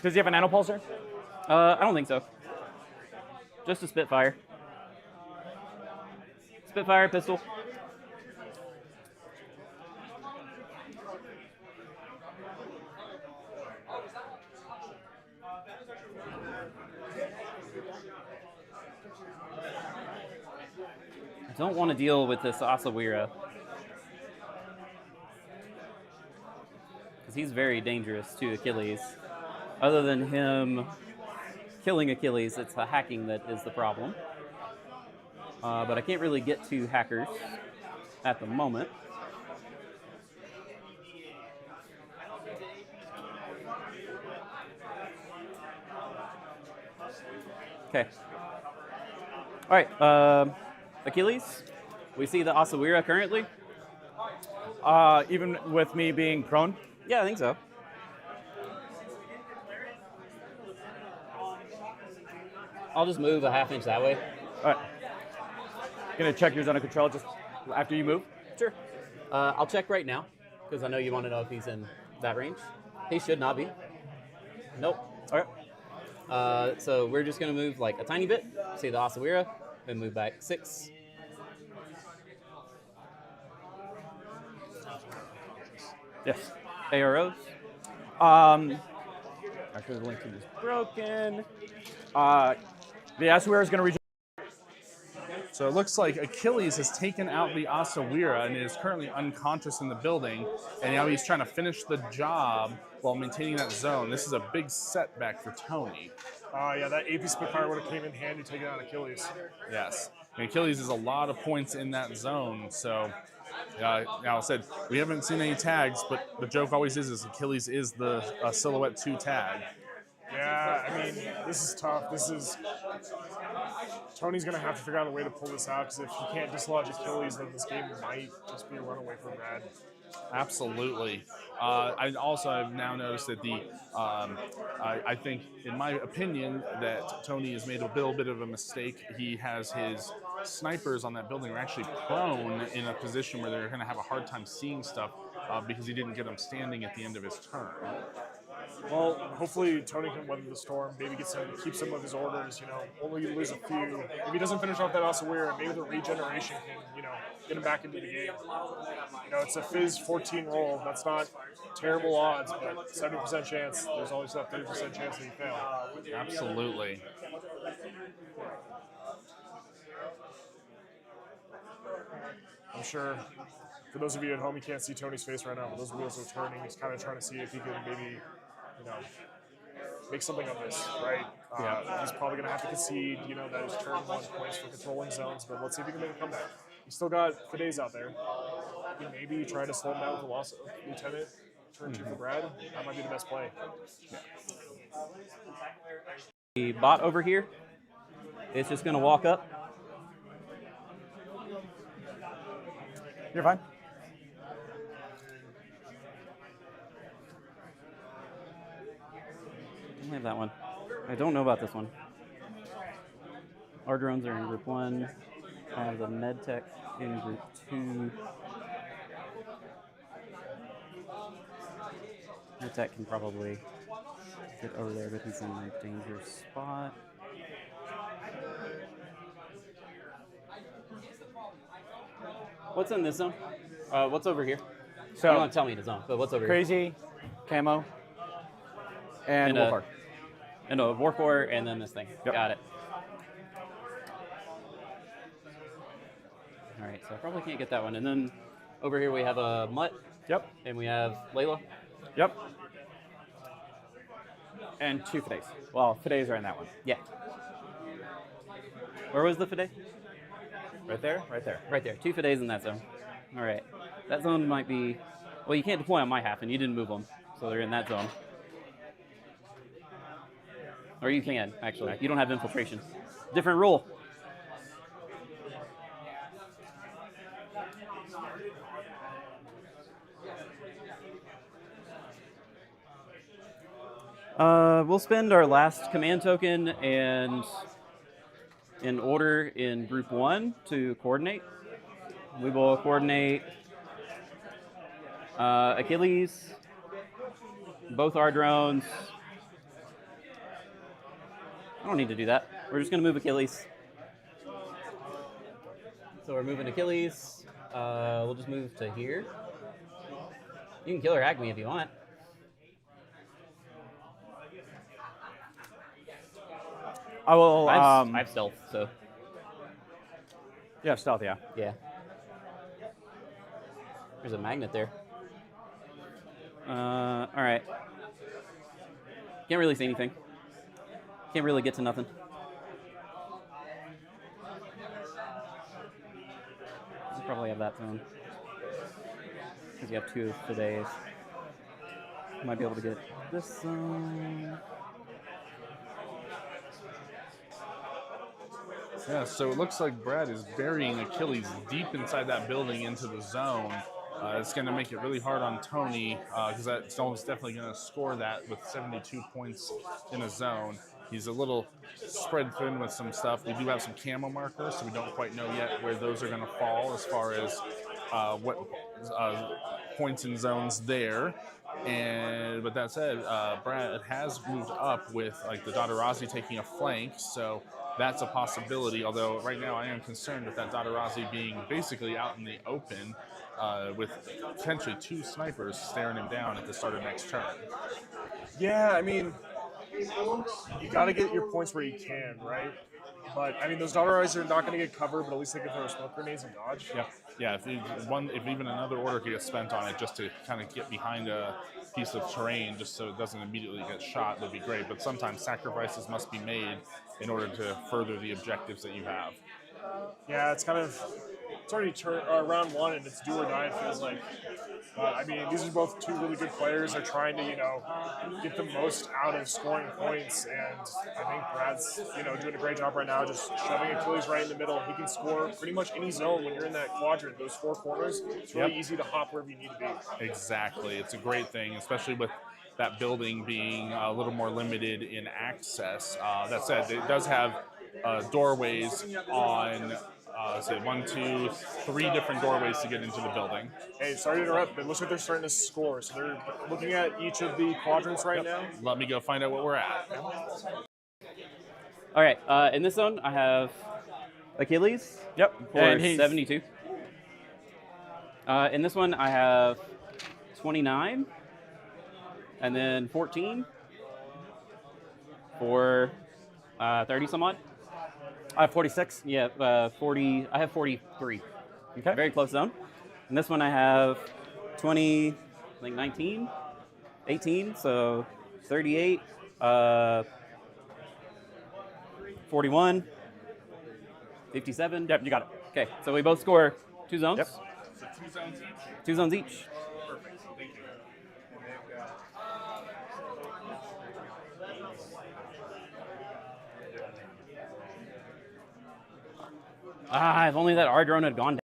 Does he have a nanopulsar? I don't think so. Just a Spitfire. Spitfire pistol. I don't want to deal with this Asawira. Because he's very dangerous to Achilles. Other than him killing Achilles, it's the hacking that is the problem. But I can't really get to hackers at the moment. Okay. All right. Achilles, we see the Asawira currently. Even with me being prone? Yeah, I think so. I'll just move a ½ inch that way. All right. Gonna check your zone of control just after you move? Sure. I'll check right now, because I know you want to know if he's in that range. He should not be. Nope. All right. So we're just going to move like a tiny bit. See the Asawira, then move back 6. Yes. AROs. Actually, the link is broken. The Asawira is going to reach. So it looks like Achilles has taken out the Asawira and is currently unconscious in the building, and now he's trying to finish the job while maintaining that zone. This is a big setback for Tony. Yeah, that AP Spitfire would have came in handy taking out Achilles. Yes. And Achilles is a lot of points in that zone. So, now I said, we haven't seen any tags, but the joke always is Achilles is the Silhouette 2 tag. Yeah, I mean, this is tough. Tony's going to have to figure out a way to pull this out, because if he can't dislodge Achilles, then this game might just be a runaway for Brad. Absolutely. I also have now noticed that I think, in my opinion, that Tony has made a little bit of a mistake. He has his snipers on that building are actually prone in a position where they're going to have a hard time seeing stuff because he didn't get them standing at the end of his turn. Well, hopefully Tony can weather the storm, maybe keep some of his orders, only lose a few. If he doesn't finish off that Osawira, maybe the regeneration can, get him back into the game. It's a Fizz 14 roll. That's not terrible odds, but 70% chance. There's always that 30% chance that you fail. Absolutely. I'm sure for those of you at home, you can't see Tony's face right now, but those wheels are turning. He's kind of trying to see if he can maybe, make something of this, right? He's probably going to have to concede, that his turn 1 points for controlling zones, but let's see if he can make a comeback. He's still got Fides out there. Maybe try to slow him down with the loss of Lieutenant. Turn 2 for Brad. That might be the best play. The bot over here, it's just going to walk up. You're fine. I have that one. I don't know about this one. Our drones are in group 1. I have the medtech in group 2. Medtech can probably get over there, but he's in a dangerous spot. What's in this zone? What's over here? So You don't have to tell me the zone, but what's over here? crazy, camo, and Wolfhard. And a Warcore, and then this thing. Yep. Got it. All right, so I probably can't get that one. And then over here we have a Mutt. Yep. And we have Layla. Yep. And 2 Fides. Well, Fides are in that one. Yeah. Where was the Fide? Right there? Right there. Right there. 2 Fides in that zone. All right. That zone might be... Well, you can't deploy on my half, and you didn't move them. So they're in that zone. Or you can, actually. You don't have infiltration. Different rule. We'll spend our last command token and in order in group 1 to coordinate. We will coordinate Achilles, both our drones. I don't need to do that. We're just going to move Achilles. So we're moving Achilles. We'll just move to here. You can killer hack me if you want. I will. I have stealth, so. Yeah, stealth, yeah. Yeah. There's a magnet there. All right. Can't really see anything. Can't really get to nothing. You probably have that zone. Because you have 2 Fides. Might be able to get this zone. Yeah, so it looks like Brad is burying Achilles deep inside that building into the zone. It's going to make it really hard on Tony because that zone's definitely going to score that with 72 points in a zone. He's a little spread thin with some stuff. We do have some camo markers, so we don't quite know yet where those are going to fall as far as what points in zones there. And but that said, Brad has moved up with like the Dotarazi taking a flank, so that's a possibility. Although right now I am concerned with that Dotarazi being basically out in the open with potentially 2 snipers staring him down at the start of next turn. Yeah, I mean, you got to get your points where you can, right? But I mean, those Dotterize are not going to get covered, but at least they can throw smoke grenades and dodge. Yeah, if even another order could get spent on it just to kind of get behind a piece of terrain just so it doesn't immediately get shot would be great. But sometimes sacrifices must be made in order to further the objectives that you have. Yeah, it's already round one and it's do or die, it feels like. I mean, these are both two really good players. They're trying to, get the most out of scoring points, and I think Brad's, doing a great job right now, just shoving Achilles right in the middle. He can score pretty much any zone when you're in that quadrant, those four corners. It's really easy to hop wherever you need to be. Exactly. It's a great thing, especially with that building being a little more limited in access. That said, it does have doorways on, say, 1, 2, 3 different doorways to get into the building. Hey, sorry to interrupt, but it looks like they're starting to score. So they're looking at each of the quadrants right now. Let me go find out what we're at. All right, in this zone, I have Achilles. Yep. For And he's 72. In this one, I have 29, and then 14 for 30 some odd. I have 46. Yeah, 40. I have 43. Okay. Very close zone. In this one, I have 20, I think 19, 18, so 38, 41, 57. Yep, you got it. Okay, so we both score 2 zones. Yep. So 2 zones each? 2 zones each. Perfect. Thank you. Ah, if only that R drone had gone down.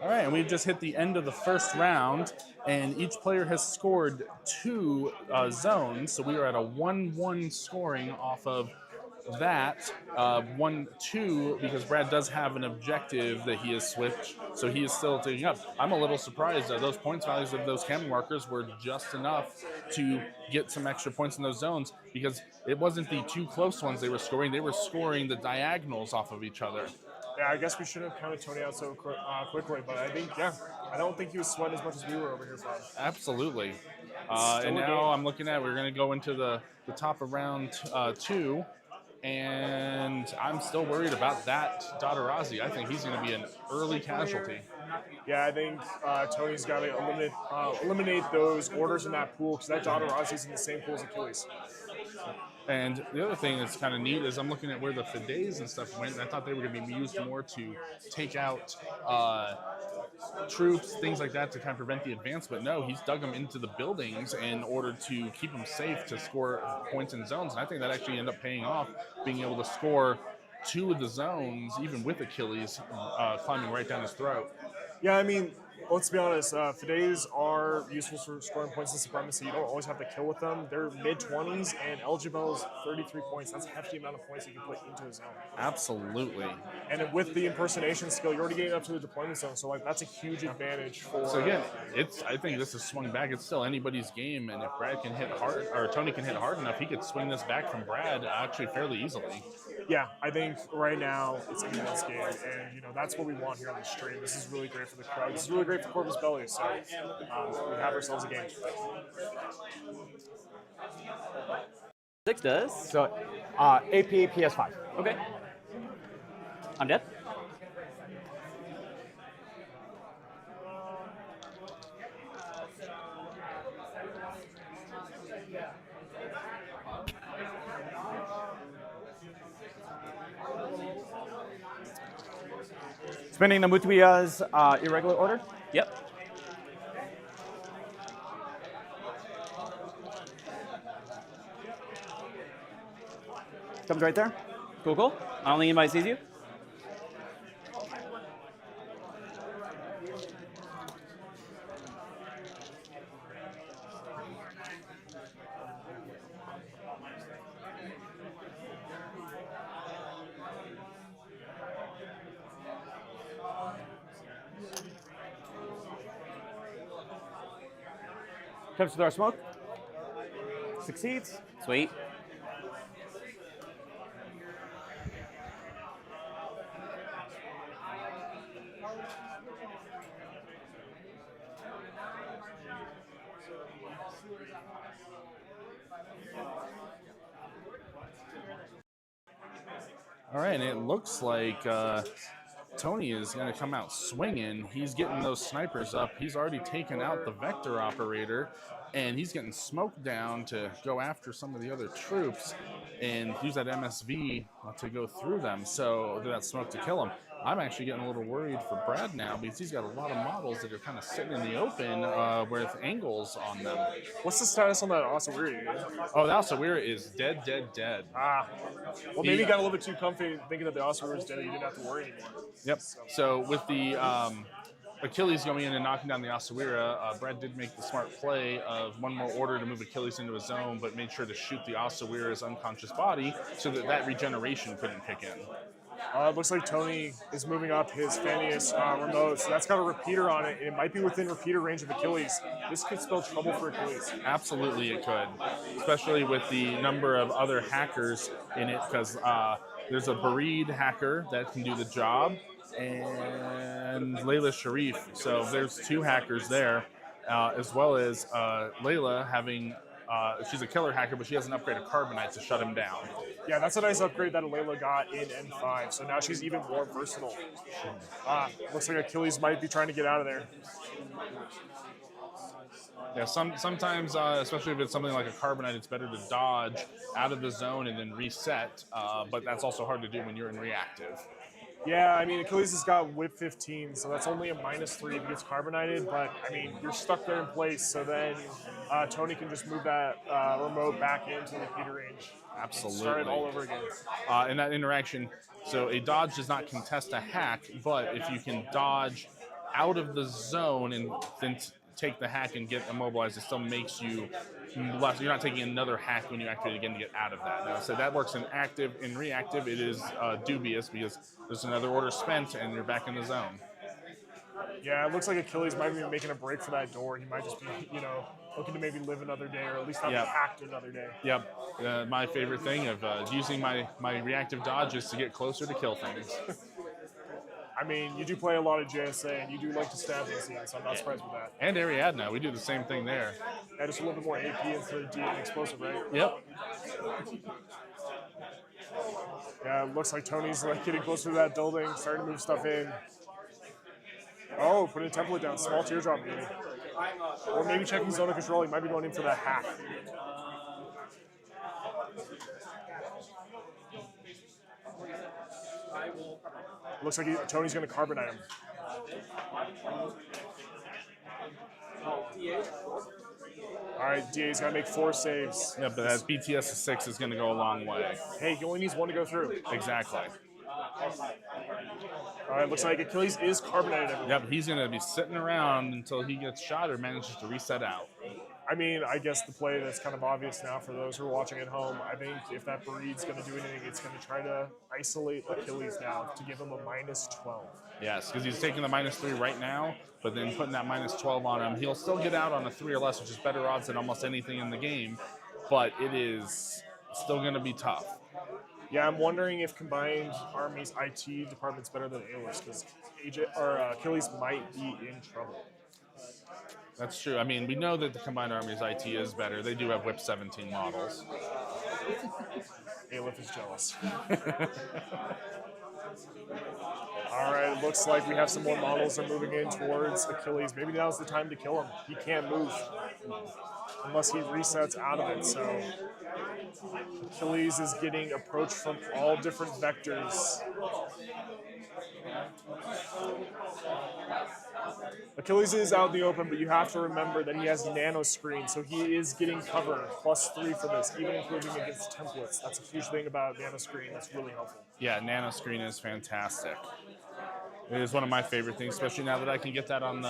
All right, and we've just hit the end of the first round, and each player has scored 2 zones. So we are at a 1-1 scoring off of that. 1-2, because Brad does have an objective that he has switched, so he is still taking up. I'm a little surprised that those points values of those camera markers were just enough to get some extra points in those zones, because it wasn't the 2 close ones they were scoring the diagonals off of each other. Yeah, I guess we shouldn't have counted Tony out so quickly, but I think, I don't think he was sweating as much as we were over here for. Absolutely. Still And a now game. I'm looking at, we're going to go into the top of round 2, and I'm still worried about that Dotarazi. I think he's going to be an early casualty. Yeah, I think Tony's got to eliminate those orders in that pool, because that Dotarazi's in the same pool as Achilles. And the other thing that's kind of neat is I'm looking at where the Fides and stuff went, and I thought they were going to be used more to take out troops, things like that, to kind of prevent the advance. But no, he's dug them into the buildings in order to keep them safe to score points in zones. And I think that actually ended up paying off, being able to score 2 of the zones, even with Achilles climbing right down his throat. Yeah, I mean, let's be honest. Fides are useful for scoring points in supremacy. You don't always have to kill with them. They're mid-20s, and eligible is 33 points. That's a hefty amount of points you can put into a zone. Absolutely. And with the impersonation skill, you're already getting up to the deployment zone. So, that's a huge advantage for. So again, I think this is swung back. It's still anybody's game, and if Brad can hit hard, or Tony can hit hard enough, he could swing this back from Brad actually fairly easily. Yeah, I think right now it's anyone's game, and that's what we want here on the stream. This is really great for the crowd. This is really great for Corvus Belli. So we have ourselves a game. 6 does. So AP PS5. Okay. I'm dead. Spinning the Mutuia's irregular order. Yep. Comes right there. Cool, cool. I don't think anybody sees you. Comes with our smoke. Succeeds. Sweet. All right, and it looks like Tony is going to come out swinging. He's getting those snipers up. He's already taken out the vector operator, and he's getting smoked down to go after some of the other troops and use that MSV to go through them. So that smoke to kill him. I'm actually getting a little worried for Brad now because he's got a lot of models that are kind of sitting in the open with angles on them. What's the status on that Osawiri? Oh, the Asawira is dead. Ah. Well, maybe he got a little bit too comfy thinking that the Osawiri was dead and you didn't have to worry anymore. Yep. So with the Achilles going in and knocking down the Asawira, Brad did make the smart play of one more order to move Achilles into a zone, but made sure to shoot the Asawira's unconscious body so that regeneration couldn't kick in. It looks like Tony is moving up his Fannius remote, so that's got a repeater on it, and it might be within repeater range of Achilles. This could spell trouble for Achilles. Absolutely it could, especially with the number of other hackers in it, because there's a Bareed hacker that can do the job, and Layla Sharif. So there's 2 hackers there, as well as Layla having, she's a killer hacker, but she has an upgrade of Carbonite to shut him down. Yeah, that's a nice upgrade that Layla got in N5, so now she's even more versatile. Looks like Achilles might be trying to get out of there. Yeah, sometimes, especially if it's something like a Carbonite, it's better to dodge out of the zone and then reset, but that's also hard to do when you're in reactive. Yeah, I mean, Achilles has got whip 15, so that's only a -3 if he gets carbonated, but, I mean, you're stuck there in place, so then Tony can just move that remote back into the repeater range. Absolutely. Start it all over again. In that interaction, so a dodge does not contest a hack, but if you can dodge out of the zone and then take the hack and get immobilized, it still makes you less. You're not taking another hack when you activate again to get out of that. Now, so that works in active. In reactive, it is dubious because there's another order spent and you're back in the zone. Yeah, it looks like Achilles might be making a break for that door. He might just be, looking to maybe live another day, or at least not be hacked another day. Yep. My favorite thing of using my reactive dodge is to get closer to kill things. I mean, you do play a lot of JSA, and you do like to stab these scenes, so I'm not surprised with that. And Ariadna, we do the same thing there. Yeah, just a little bit more AP instead of D and explosive, right? Yep. Yeah, it looks like Tony's getting closer to that building, starting to move stuff in. Oh, putting a template down, small teardrop maybe. Or maybe checking zone of control, he might be going in for that hack. Looks like Tony's going to carbonite him. All right, DA's got to make 4 saves. Yeah, but that BTS of 6 is going to go a long way. Hey, he only needs 1 to go through. Exactly. All right, looks like Achilles is carbonated. Yep, he's going to be sitting around until he gets shot or manages to reset out. I mean, I guess the play that's kind of obvious now for those who are watching at home, I think if that Bareed's going to do anything, it's going to try to isolate Achilles now to give him a -12. Yes, because he's taking the -3 right now, but then putting that -12 on him. He'll still get out on a 3 or less, which is better odds than almost anything in the game, but it is still going to be tough. Yeah, I'm wondering if combined armies IT department's better than AOS, because Achilles might be in trouble. That's true. I mean, we know that the combined armies IT is better. They do have whip 17 models. Aleph is jealous. All right, it looks like we have some more models that are moving in towards Achilles. Maybe now's the time to kill him. He can't move unless he resets out of it. So Achilles is getting approached from all different vectors. Achilles is out in the open, but you have to remember that he has nano screen, so he is getting cover +3 for this, even including against templates. That's a huge thing about nano screen. That's really helpful. Yeah, nano screen is fantastic. It is one of my favorite things, especially now that I can get that on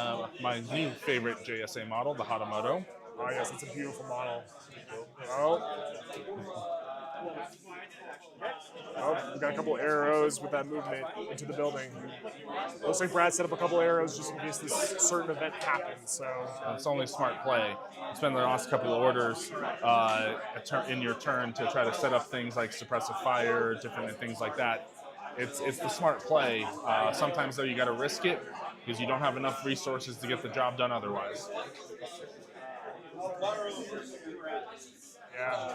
my new favorite JSA model, the Hatamoto. Oh yes, it's a beautiful model. Oh, we got a couple arrows with that movement into the building. Looks like Brad set up a couple arrows just in case this certain event happens. So it's only smart play. Spend the last couple of orders in your turn to try to set up things like suppressive fire, different things like that. It's the smart play. Sometimes though you got to risk it because you don't have enough resources to get the job done otherwise. Yeah.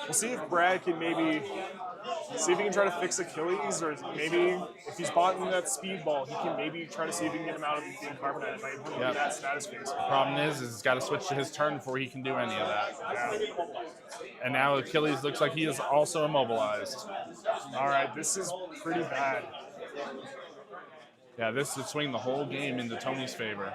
We'll see if Brad can maybe see if he can try to fix Achilles, or maybe if he's bought in that speed ball, he can maybe try to see if he can get him out of being carbonated by improving that status phase. Problem is he's got to switch to his turn before he can do any of that. Yeah. And now Achilles looks like he is also immobilized. All right, this is pretty bad. Yeah, this would swing the whole game into Tony's favor.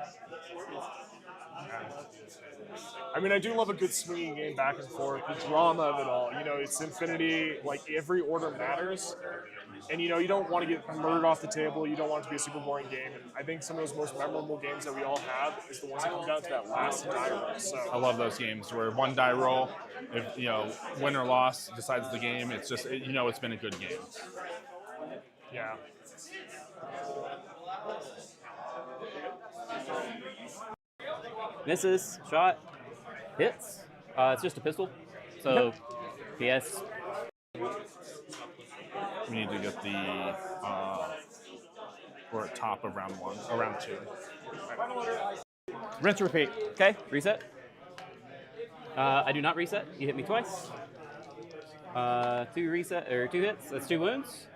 I mean, I do love a good swinging game back and forth, the drama of it all. You know, it's infinity, like every order matters. And, you know, you don't want to get murdered off the table. You don't want it to be a super boring game. And I think some of those most memorable games that we all have is the ones that come down to that last die roll. So I love those games where one die roll, if, you know, win or loss decides the game. It's just, you know, it's been a good game. Yeah. Misses, shot, hits. It's just a pistol. So, PS. We need to get the, we're at top of round 1, or round 2. Rinse, repeat. Okay, reset. I do not reset. You hit me twice. 2 reset, or 2 hits. That's 2 wounds.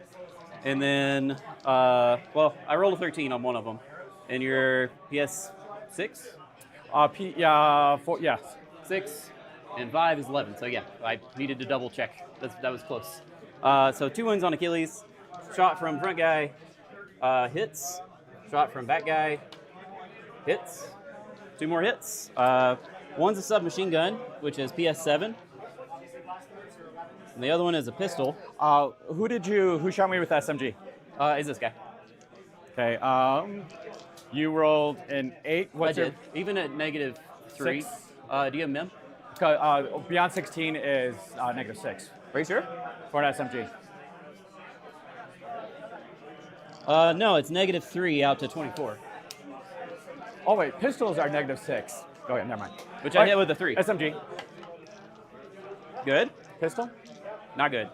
And then, well, I rolled a 13 on one of them. And your PS 6? 4, yeah. 6, and 5 is 11. So yeah, I needed to double check. That was close. So 2 wounds on Achilles. Shot from front guy, hits. Shot from back guy, hits. 2 more hits. One's a submachine gun, which is PS7. And the other one is a pistol. Who shot me with SMG? Is this guy. Okay, you rolled an 8. I did. Even at -3. 6. Do you have mem? Beyond 16 is -6. Are you sure? For an SMG. No, it's -3 out to 24. Oh wait, pistols are -6. Oh yeah, never mind. Which I hit with a 3. SMG. Good. Pistol? Not good.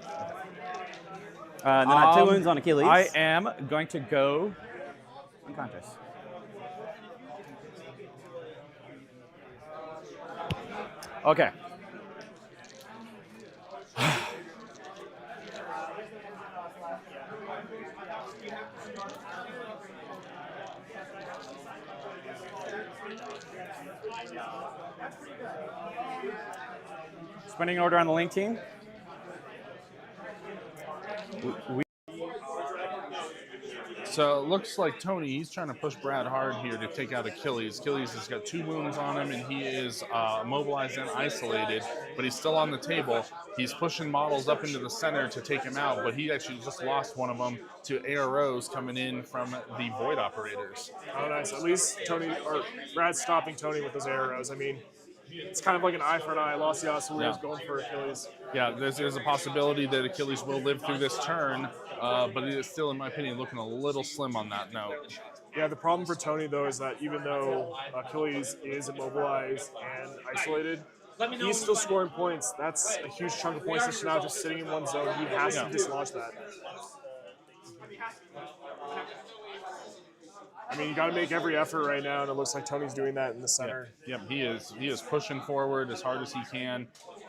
And then I have 2 wounds on Achilles. I am going to go unconscious. Okay. Spinning order on the link team. So it looks like Tony, he's trying to push Brad hard here to take out Achilles. Achilles has got 2 wounds on him, and he is immobilized and isolated, but he's still on the table. He's pushing models up into the center to take him out, but he actually just lost one of them to AROs coming in from the Void Operators. Oh, nice. At least Brad's stopping Tony with those arrows. I mean, it's kind of like an eye for an eye. Lost the Ossuaries going for Achilles. Yeah, there's a possibility that Achilles will live through this turn, but it is still, in my opinion, looking a little slim on that note. Yeah, the problem for Tony, though, is that even though Achilles is immobilized and isolated, he's still scoring points. That's a huge chunk of points that's now just sitting in one zone. He has to dislodge that. I mean, you got to make every effort right now, and it looks like Tony's doing that in the center. Yep, he is pushing forward as hard as he can.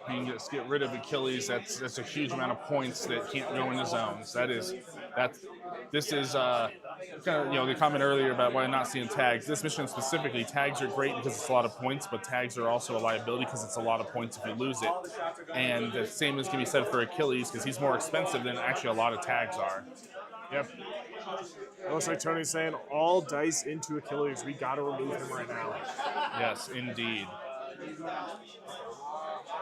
He can just get rid of Achilles. That's a huge amount of points that can't go into zones. This is kind of, you know, the comment earlier about why not seeing tags. This mission specifically, tags are great because it's a lot of points, but tags are also a liability because it's a lot of points if you lose it. And the same is going to be said for Achilles because he's more expensive than actually a lot of tags are. Yep. It looks like Tony's saying all dice into Achilles. We got to remove him right now. Yes, indeed.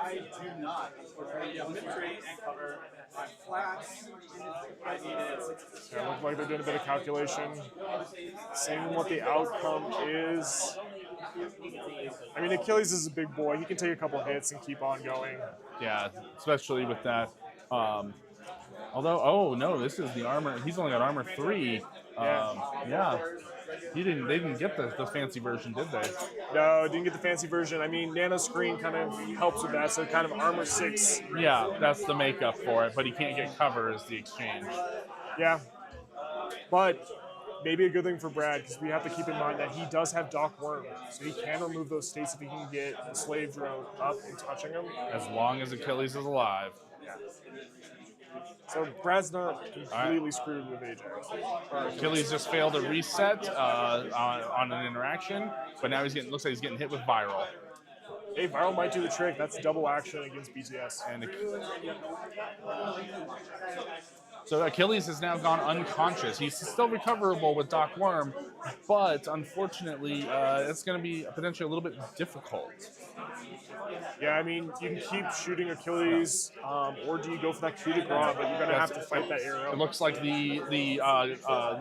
I do not. Penetrate and cover my flats. I needed 6. Yeah, look like they're doing a bit of calculation, seeing what the outcome is. I mean, Achilles is a big boy. He can take a couple hits and keep on going. Yeah, especially with that. Although, oh no, this is the armor. He's only got armor 3. Yeah. They didn't get the fancy version, did they? No, didn't get the fancy version. I mean, Nano Screen kind of helps with that, so kind of armor 6. Yeah, that's the makeup for it, but he can't get cover as the exchange. Yeah. But maybe a good thing for Brad, because we have to keep in mind that he does have Doc Worm, so he can remove those states if he can get the slave drone up and touching him. As long as Achilles is alive. Yeah. So Brad's not completely screwed with Ajax. Achilles just failed a reset on an interaction, but now looks like he's getting hit with viral. Hey, Viral might do the trick. That's double action against BTS. And so Achilles has now gone unconscious. He's still recoverable with Doc Worm, but unfortunately, it's going to be potentially a little bit difficult. Yeah, I mean, you can keep shooting Achilles, or do you go for that coup de grace? But you're going to have to fight that arrow. It looks like the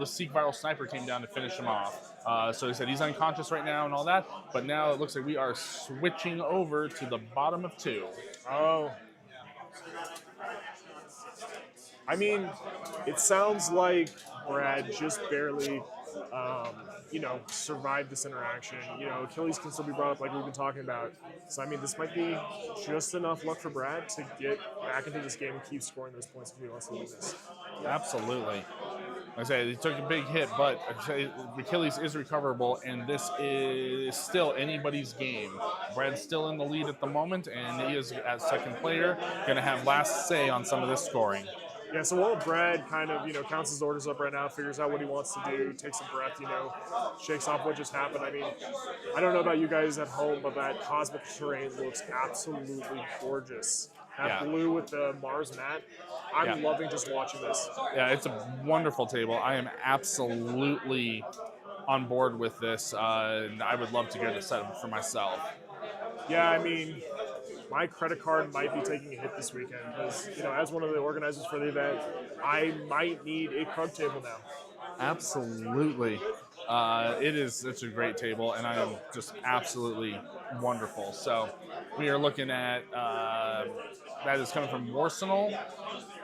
Seek Viral Sniper came down to finish him off. So he said he's unconscious right now and all that, but now it looks like we are switching over to the bottom of 2. Oh. I mean, it sounds like Brad just barely, survived this interaction. Achilles can still be brought up like we've been talking about. So, I mean, this might be just enough luck for Brad to get back into this game and keep scoring those points if he wants to win this. Absolutely. Like I say, he took a big hit, but Achilles is recoverable, and this is still anybody's game. Brad's still in the lead at the moment, and he is, as second player, going to have last say on some of this scoring. Yeah, so while Brad kind of, counts his orders up right now, figures out what he wants to do, takes a breath, shakes off what just happened. I mean, I don't know about you guys at home, but that cosmic terrain looks absolutely gorgeous. That blue with the Mars mat, I'm loving just watching this. Yeah, it's a wonderful table. I am absolutely on board with this, and I would love to get a set for myself. Yeah, I mean, my credit card might be taking a hit this weekend because, as one of the organizers for the event, I might need a Krug table now. Absolutely. It's a great table, and I am just absolutely wonderful. So we are looking at, that is coming from Warsenal,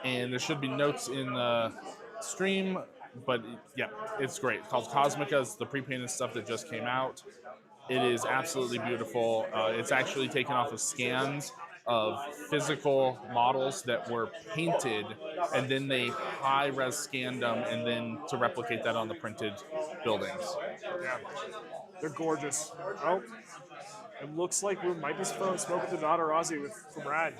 and there should be notes in the stream, but yeah, it's great. It's called Cosmica. It's the pre-painted stuff that just came out. It is absolutely beautiful. It's actually taken off of scans of physical models that were painted, and then they high-res scanned them, and then to replicate that on the printed buildings. Yeah, they're gorgeous. Oh, it looks like we might be throwing smoke at the Dotarazi for Brad.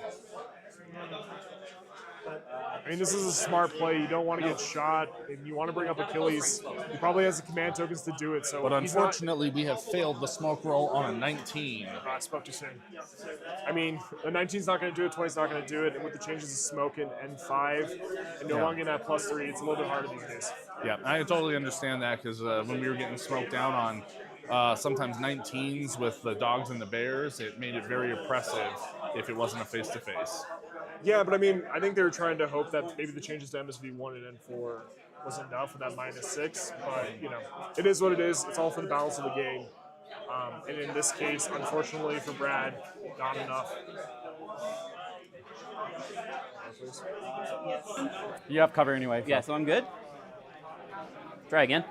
I mean, this is a smart play. You don't want to get shot, and you want to bring up Achilles. He probably has the command tokens to do it. So, but unfortunately, we have failed the smoke roll on a 19. I spoke too soon. I mean, the 19's not going to do it, 20's not going to do it, and with the changes of smoke and N5, and no longer in that +3, it's a little bit harder these days. Yeah, I totally understand that because when we were getting smoked down on sometimes 19s with the dogs and the bears, it made it very oppressive if it wasn't a face-to-face. Yeah, but I mean, I think they were trying to hope that maybe the changes to MSV1 and N4 was enough with that -6, but, it is what it is. It's all for the balance of the game. And in this case, unfortunately for Brad, not enough. You have cover anyway. Yeah, so I'm good. Try again.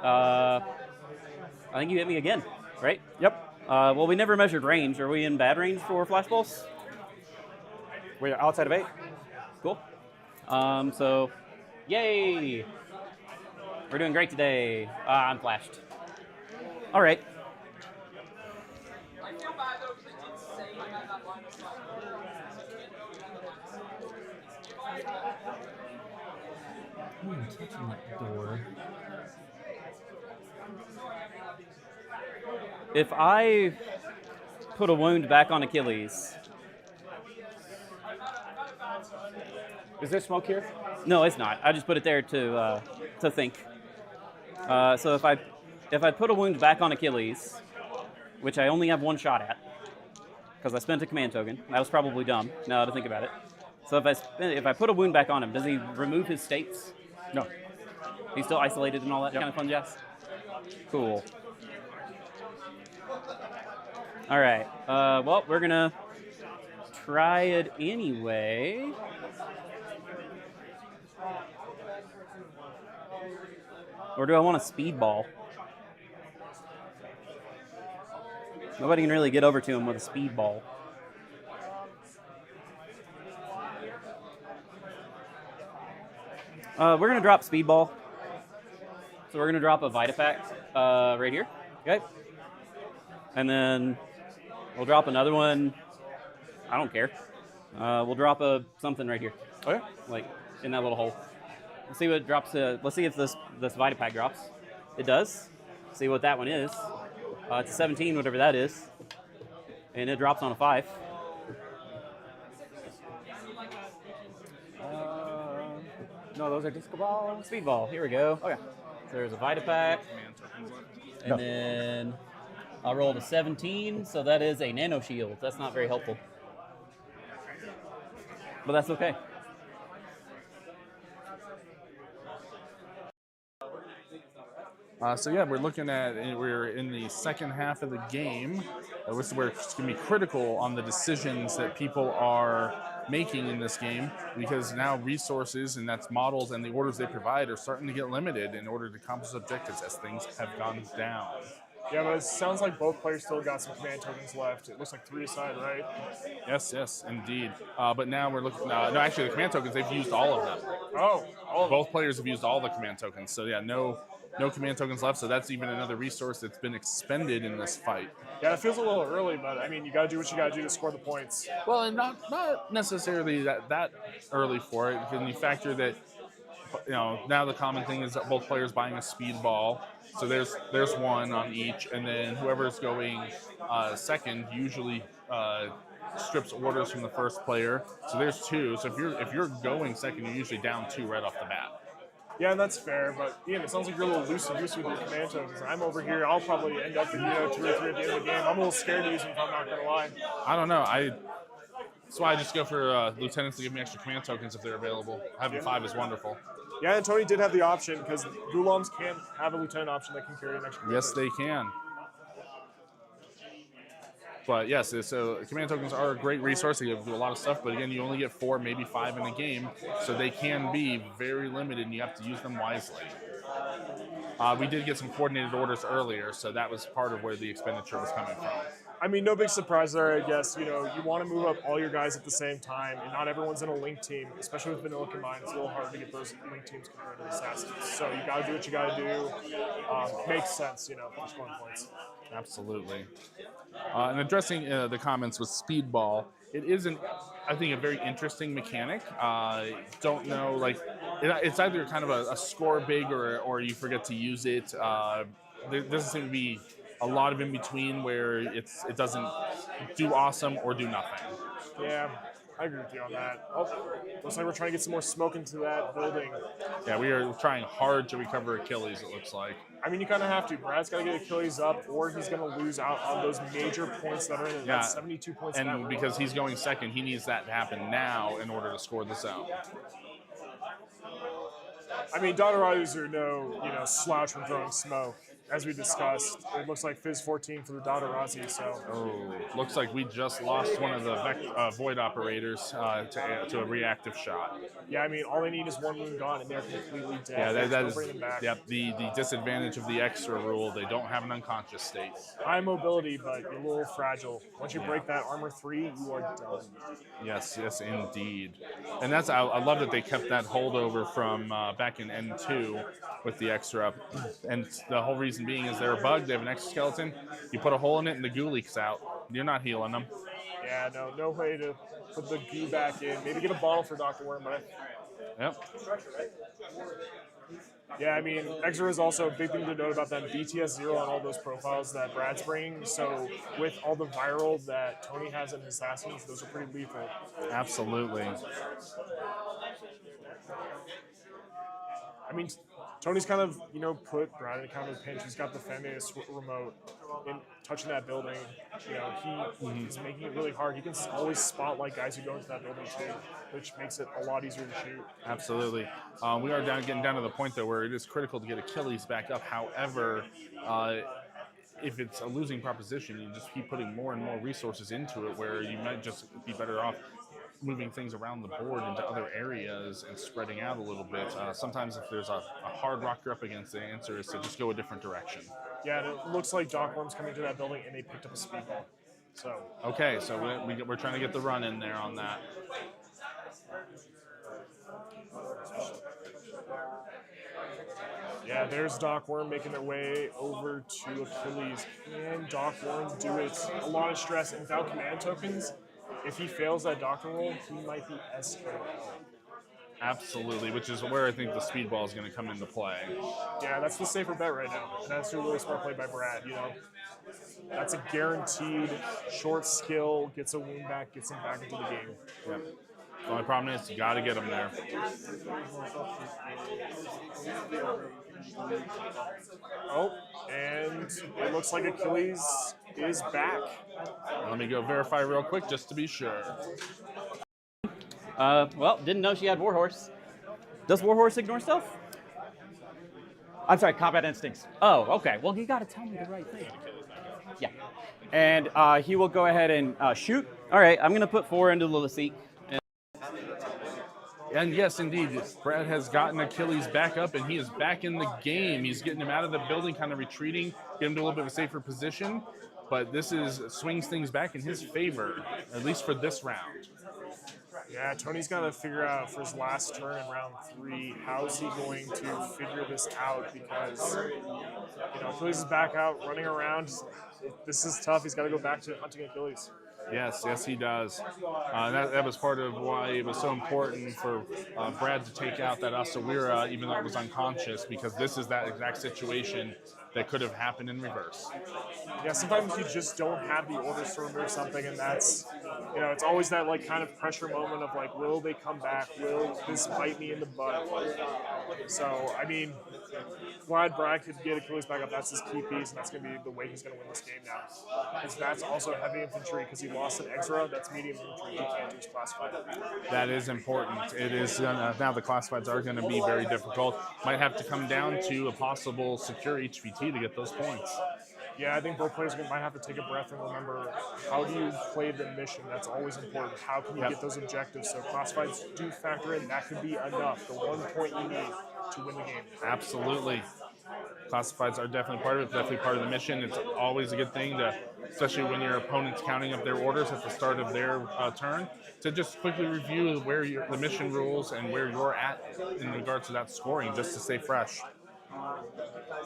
I think you hit me again, right? Yep. Well, we never measured range. Are we in bad range for flash pulse? We're outside of 8. Cool. So, yay! We're doing great today. I'm flashed. All right. I'm touching that door. If I put a wound back on Achilles. Is there smoke here? No, it's not. I just put it there to think. So if I put a wound back on Achilles, which I only have one shot at, because I spent a command token. That was probably dumb, now to think about it. So if I put a wound back on him, does he remove his states? No. He's still isolated and all that kind of fun jazz? Cool. All right. Well, we're going to try it anyway. Or do I want a speedball? Nobody can really get over to him with a speedball. We're going to drop Speedball. So we're going to drop a Vitapack right here. Okay. And then we'll drop another one. I don't care. We'll drop something right here. Okay. Like in that little hole. Let's see what drops. Let's see if this Vitapack drops. It does. See what that one is. It's a 17, whatever that is. And it drops on a 5. No, those are disco balls. Speedball. Here we go. Okay. So there's a Vitapack. And then I rolled a 17, so that is a Nano Shield. That's not very helpful. But that's okay. So yeah, we're in the second half of the game. This is where it's going to be critical on the decisions that people are making in this game, because now resources, and that's models and the orders they provide, are starting to get limited in order to accomplish objectives as things have gone down. Yeah, but it sounds like both players still got some command tokens left. It looks like 3 aside, right? Yes, indeed. But now we're looking. No, actually, the command tokens, they've used all of them. Oh, Both players have used all the command tokens. So yeah, no command tokens left. So that's even another resource that's been expended in this fight. Yeah, it feels a little early, but I mean, you got to do what you got to do to score the points. Well, and not necessarily that early for it. When you factor that, now the common thing is that both players buying a speed ball. So there's one on each, and then whoever's going second usually strips orders from the first player. So there's 2. So if you're going second, you're usually down 2 right off the bat. Yeah, and that's fair, but Ian, it sounds like you're a little loosey-goosey with your command tokens. I'm over here, I'll probably end up with 2 or 3 at the end of the game. I'm a little scared to use them, if I'm not going to lie. I don't know. That's why I just go for lieutenants to give me extra command tokens if they're available. Having 5 is wonderful. Yeah, and Tony did have the option, because Gulams can have a lieutenant option that can carry an extra command Yes, they can. But yes, so command tokens are a great resource. They do a lot of stuff, but again, you only get 4, maybe 5 in a game, so they can be very limited, and you have to use them wisely. We did get some coordinated orders earlier, so that was part of where the expenditure was coming from. I mean, no big surprise there, I guess. You want to move up all your guys at the same time, and not everyone's in a link team, especially with vanilla combined. It's a little hard to get those link teams compared to assassins. So you got to do what you got to do. Makes sense, for scoring points. Absolutely. And addressing the comments with Speedball, it isn't, I think, a very interesting mechanic. Don't know, it's either kind of a score big or you forget to use it. There doesn't seem to be a lot of in between where it doesn't do awesome or do nothing. Yeah, I agree with you on that. Oh, looks like we're trying to get some more smoke into that building. Yeah, we are trying hard to recover Achilles, it looks like. I mean, you kind of have to. Brad's got to get Achilles up, or he's going to lose out on those major points that are in it. Yeah, that's 72 points. And because he's going second, he needs that to happen now in order to score the zone. I mean, Dodorazis are no, slouch from throwing smoke. As we discussed, it looks like Fizz 14 for the Dodorazzi, so. Oh, looks like we just lost one of the Void operators to a reactive shot. Yeah, I mean, all they need is one wound gone, and they're completely dead. Yeah, that is. Bring them back. Yep, the disadvantage of the extra rule, they don't have an unconscious state. High mobility, but you're a little fragile. Once you break that armor 3, you are done. Yes, indeed. And I love that they kept that holdover from back in N2 with the extra. And the whole reason being is they're a bug, they have an exoskeleton, you put a hole in it and the goo leaks out. You're not healing them. Yeah, no way to put the goo back in. Maybe get a bottle for Dr. Worm, but Yep. yeah, I mean, Extra is also a big thing to note about them. BTS 0 on all those profiles that Brad's bringing. So with all the viral that Tony has in his Assassins, those are pretty lethal. Absolutely. I mean, Tony's kind of, put Brad in kind of a pinch. He's got the Fennis remote in touching that building. He's making it really hard. He can always spotlight guys who go into that building too, which makes it a lot easier to shoot. Absolutely. We are getting down to the point, though, where it is critical to get Achilles back up. However, if it's a losing proposition, you just keep putting more and more resources into it, where you might just be better off moving things around the board into other areas and spreading out a little bit. Sometimes if there's a hard rock you're up against, the answer is to just go a different direction. Yeah, and it looks like Doc Worm's coming to that building and they picked up a speedball. So okay, so we're trying to get the run in there on that. Yeah, there's Doc Worm making their way over to Achilles. Can Doc Worm do it? A lot of stress, and without command tokens, if he fails that Doctor roll, he might be SKO. Absolutely, which is where I think the speedball is going to come into play. Yeah, that's the safer bet right now. And that's a really smart play by Brad, you know. That's a guaranteed short skill, gets a wound back, gets him back into the game. Yep. The only problem is you got to get him there. Oh, and it looks like Achilles is back. Let me go verify real quick just to be sure. Well, didn't know she had Warhorse. Does Warhorse ignore stealth? I'm sorry, combat instincts. Oh, okay. Well, you got to tell me the right thing. Yeah. And he will go ahead and shoot. All right, I'm going to put 4 into the seat. And yes, indeed, Brad has gotten Achilles back up, and he is back in the game. He's getting him out of the building, kind of retreating, get him to a little bit of a safer position. But this swings things back in his favor, at least for this round. Yeah, Tony's got to figure out for his last turn in round 3, how's he going to figure this out? Because, you know, Achilles is back out, running around. This is tough. He's got to go back to hunting Achilles. Yes, he does. That was part of why it was so important for Brad to take out that Asawira, even though it was unconscious, because this is that exact situation that could have happened in reverse. Yeah, sometimes you just don't have the orders to remove something, and that's, you know, it's always that like kind of pressure moment of like, will they come back? Will this bite me in the butt? So, I mean, glad Brad could get Achilles back up. That's his key piece, and that's going to be the way he's going to win this game now. Because that's also heavy infantry, because he lost an Extra, that's medium infantry. He can't do his classified. That is important. It is now the classifieds are going to be very difficult. Might have to come down to a possible secure HVT to get those points. Yeah, I think both players might have to take a breath and remember, how do you play the mission? That's always important. How can you get those objectives? So classifieds do factor in. That could be enough, the 1 point you need to win the game. Absolutely. Classifieds are definitely part of it, definitely part of the mission. It's always a good thing to, especially when your opponent's counting up their orders at the start of their turn, to just quickly review where the mission rules and where you're at in regards to that scoring, just to stay fresh.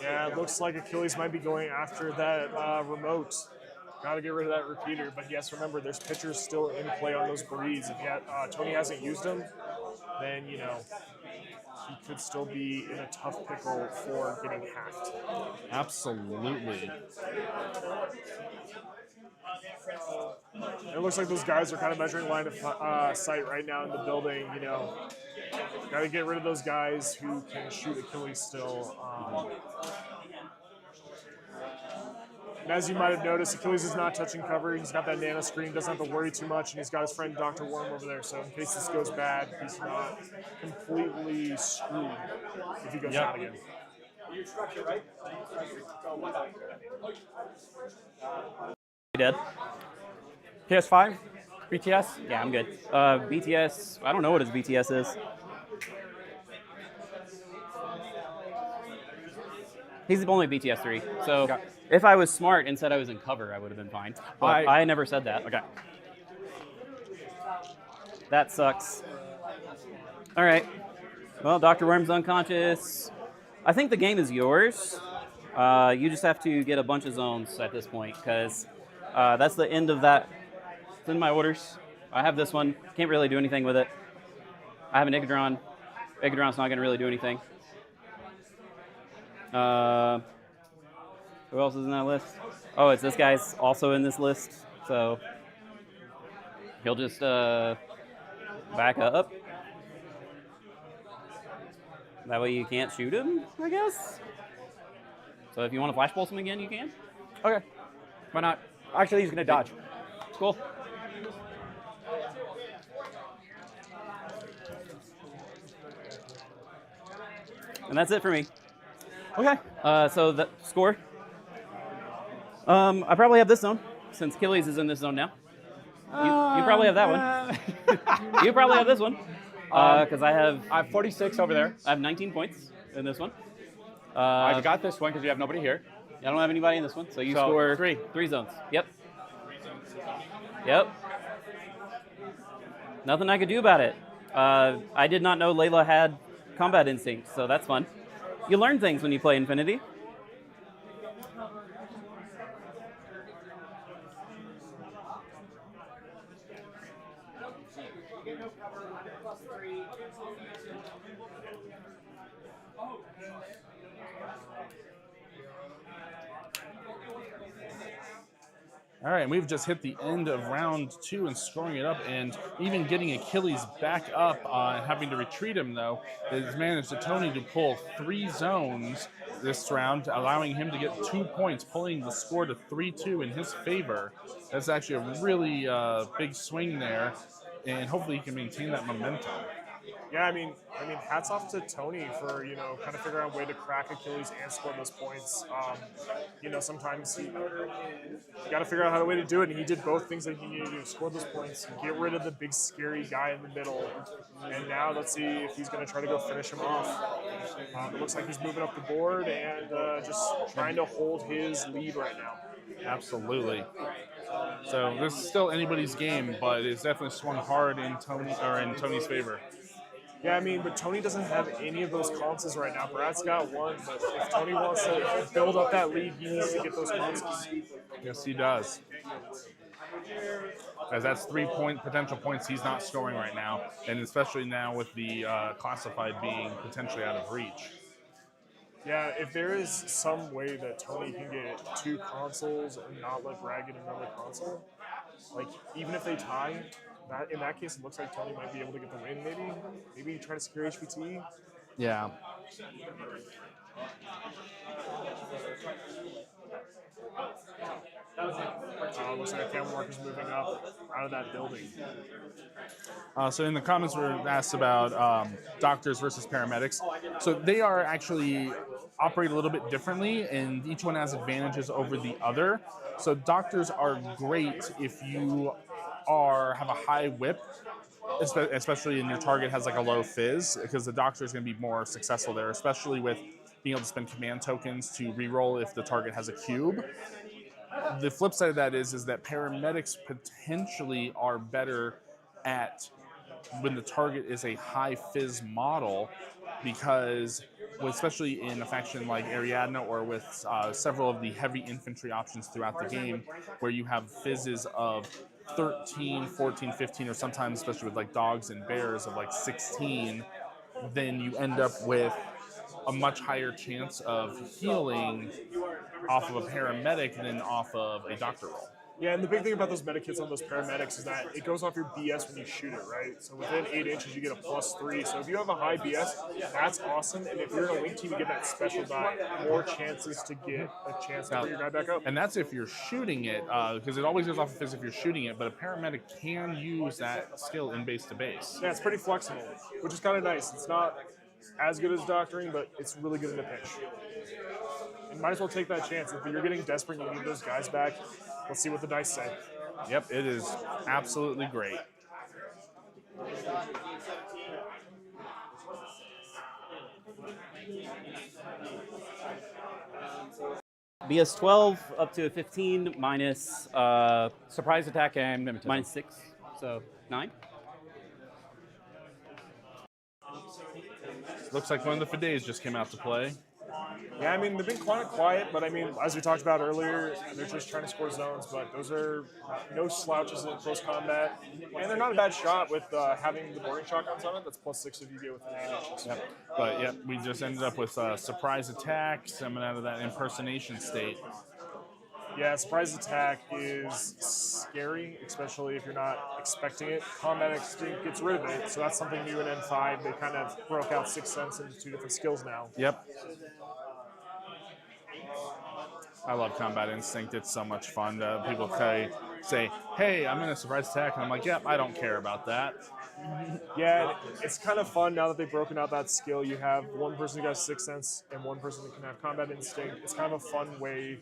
Yeah, it looks like Achilles might be going after that remote. Got to get rid of that repeater. But yes, remember, there's pitchers still in play on those breeds. If Tony hasn't used them, then, you know, he could still be in a tough pickle for getting hacked. Absolutely. It looks like those guys are kind of measuring line of sight right now in the building. You know, got to get rid of those guys who can shoot Achilles still. And as you might have noticed, Achilles is not touching cover. He's got that nano screen, doesn't have to worry too much, and he's got his friend Dr. Worm over there. So in case this goes bad, he's not completely screwed if he goes down again. You dead? PS5? BTS? Yeah, I'm good. BTS, I don't know what his BTS is. He's only BTS 3, so if I was smart and said I was in cover, I would have been fine. But I never said that. Okay. That sucks. All right. Well, Dr. Worm's unconscious. I think the game is yours. You just have to get a bunch of zones at this point, because that's the end of that. It's in my orders. I have this one. Can't really do anything with it. I have an Igadron. Igadron's not going to really do anything. Who else is in that list? Oh, it's this guy's also in this list. So he'll just back up. That way you can't shoot him, I guess. So if you want to flash pulse him again, you can. Okay. Why not? Actually, he's going to dodge. Cool. And that's it for me. Okay. So the score. I probably have this zone, since Achilles is in this zone now. You probably have that one. You probably have this one. Because I have 46 over there. I have 19 points in this one. I've got this one because you have nobody here. I don't have anybody in this one, so you score 3 zones. Yep. Yep. Nothing I could do about it. I did not know Layla had combat instinct, so that's fun. You learn things when you play Infinity. All right, and we've just hit the end of round 2 and scoring it up, and even getting Achilles back up and having to retreat him, though, has managed to Tony to pull 3 zones this round, allowing him to get 2 points, pulling the score to 3-2 in his favor. That's actually a really big swing there, and hopefully he can maintain that momentum. Yeah, I mean, hats off to Tony for kind of figuring out a way to crack Achilles and score those points. Sometimes you got to figure out how a way to do it, and he did both things that he needed to do: score those points, get rid of the big scary guy in the middle, and now let's see if he's going to try to go finish him off. It looks like he's moving up the board and just trying to hold his lead right now. Absolutely. So this is still anybody's game, but it's definitely swung hard in Tony's favor. Yeah, I mean, but Tony doesn't have any of those consoles right now. Brad's got one, but if Tony wants to build up that lead, he needs to get those consoles. Yes, he does. As that's 3 potential points he's not scoring right now, and especially now with the classified being potentially out of reach. Yeah, if there is some way that Tony can get 2 consoles and not let Brad get another console, like even if they tie, in that case it looks like Tony might be able to get the win. Maybe try to secure HVT. Yeah. Looks like a camera marker's moving up out of that building. So in the comments were asked about doctors versus paramedics. So they are actually operate a little bit differently, and each one has advantages over the other. So doctors are great if you have a high whip, especially and your target has like a low fizz, because the doctor is going to be more successful there, especially with being able to spend command tokens to reroll if the target has a cube. The flip side of that is that paramedics potentially are better at when the target is a high fizz model, because especially in a faction like Ariadne or with several of the heavy infantry options throughout the game, where you have fizzes of 13, 14, 15, or sometimes, especially with like dogs and bears, of like 16, then you end up with a much higher chance of healing off of a paramedic than off of a doctor roll. Yeah, and the big thing about those medikits on those paramedics is that it goes off your BS when you shoot it, right? So within 8 inches, you get a +3. So if you have a high BS, that's awesome. And if you're in a link team, you get that special die, more chances to get a chance to put your guy back up. And that's if you're shooting it, because it always goes off of fizz if you're shooting it, but a paramedic can use that skill in base to base. Yeah, it's pretty flexible, which is kind of nice. It's not as good as doctoring, but it's really good in a pinch. You might as well take that chance. If you're getting desperate and you need those guys back, let's see what the dice say. Yep, it is absolutely great. BS 12 up to a 15 minus Surprise attack and mimetism. minus 6, so 9. Looks like one of the Fidays just came out to play. Yeah, I mean, they've been quite quiet, but I mean, as we talked about earlier, they're just trying to score zones, but those are no slouches in close combat. And they're not a bad shot with having the boarding shotguns on it. That's +6 if you get within 8 inches. Yep. But yep, we just ended up with surprise attack coming out of that impersonation state. Yeah, surprise attack is scary, especially if you're not expecting it. Combat instinct gets rid of it, so that's something new in N5. They kind of broke out Sixth Sense into 2 different skills now. Yep. I love combat instinct. It's so much fun. People say, hey, I'm in a surprise attack, and I'm like, yep, I don't care about that. Yeah, it's kind of fun now that they've broken out that skill. You have one person who has Sixth Sense and one person who can have combat instinct. It's kind of a fun way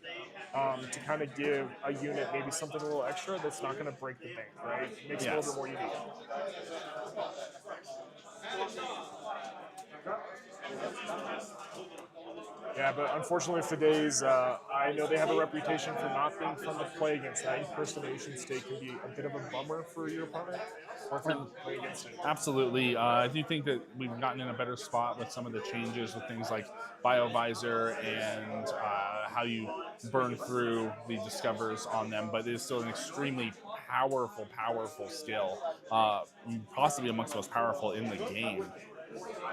to kind of give a unit maybe something a little extra that's not going to break the bank, right? It makes it a little bit more unique. Yeah, but unfortunately for Fidays, I know they have a reputation for not being fun to play against. That impersonation state can be a bit of a bummer for your opponent. or from playing against it. Absolutely. I do think that we've gotten in a better spot with some of the changes with things like BioVisor and how you burn through the discovers on them, but it is still an extremely powerful skill, possibly amongst the most powerful in the game.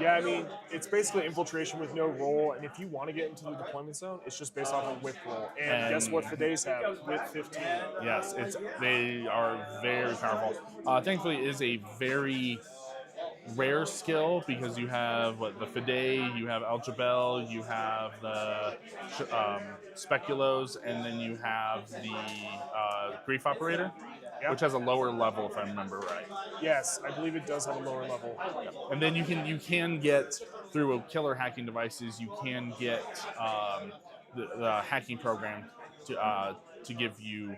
Yeah, I mean, it's basically infiltration with no roll, and if you want to get into the deployment zone, it's just based off of whip roll. And guess what Fides have? Whip 15. Yes, they are very powerful. Thankfully, it is a very rare skill because you have the Fide, you have Aljabel, you have the Speculos, and then you have the Grief Operator, which has a lower level if I remember right. Yes, I believe it does have a lower level. And then you can get through a killer hacking devices, you can get the hacking program to give you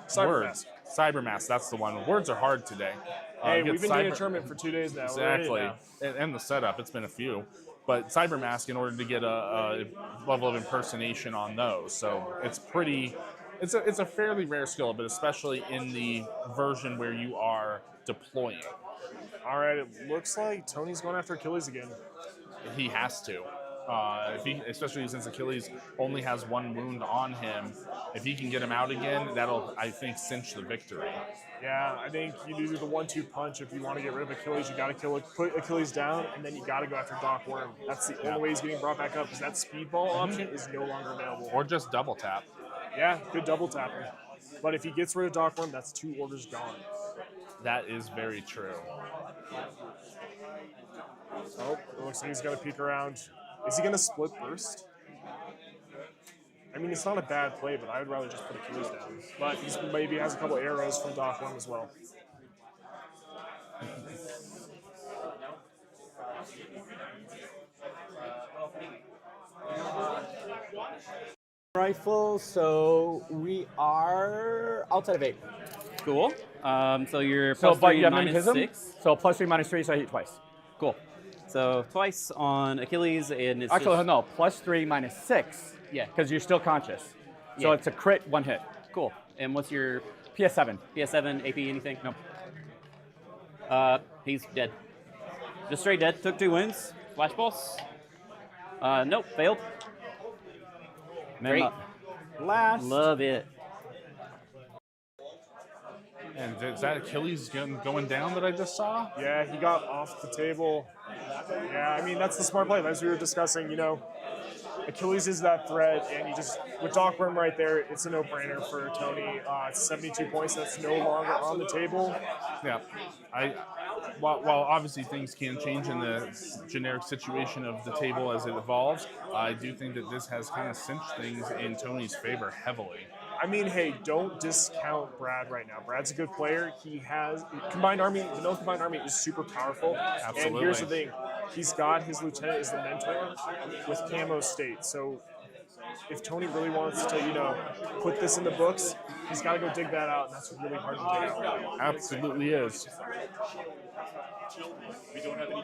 Cybermask, that's the one. Words are hard today. Hey, we've been doing a tournament for 2 days now. Exactly. And the setup, it's been a few. But Cybermask in order to get a level of impersonation on those. So it's a fairly rare skill, but especially in the version where you are deploying. All right, it looks like Tony's going after Achilles again. He has to. Especially since Achilles only has one wound on him. If he can get him out again, that'll, I think, cinch the victory. Yeah, I think you do the 1-2 punch. If you want to get rid of Achilles, you got to put Achilles down, and then you got to go after Doc Worm. That's the only way he's getting brought back up, because that speedball option is no longer available. Or just double tap. Yeah, good double tapping. But if he gets rid of Doc Worm, that's 2 orders gone. That is very true. Oh, it looks like he's got to peek around. Is he going to split burst? I mean, it's not a bad play, but I would rather just put Achilles down. But he maybe has a couple arrows from Doc Worm as well. Rifle, so we are outside of 8. Cool. So you're So, plus but 3 you have minus magnetism? 6. So +3 -3, so I hit twice. Cool. So twice on Achilles, and it's Actually, just, no, +3 -6. Yeah. Because you're still conscious. So Yeah. it's a crit, 1 hit. cool. And what's your PS7. PS7, AP, anything? Nope. He's dead. Just straight dead. Took 2 wins. Flash pulse. Nope, failed. Great. Last. Love it. And is that Achilles going down that I just saw? Yeah, he got off the table. Yeah, I mean, that's the smart play. As we were discussing, Achilles is that threat, and you just, with Doc Worm right there, it's a no-brainer for Tony. It's 72 points. That's no longer on the table. Yeah. While obviously things can change in the generic situation of the table as it evolves, I do think that this has kind of cinched things in Tony's favor heavily. I mean, hey, don't discount Brad right now. Brad's a good player. He has combined army. The no combined army is super powerful. Absolutely. And here's the thing: he's got his lieutenant as the mentor with Camo State. So if Tony really wants to, put this in the books, he's got to go dig that out, and that's really hard to dig out. Absolutely is. We don't have any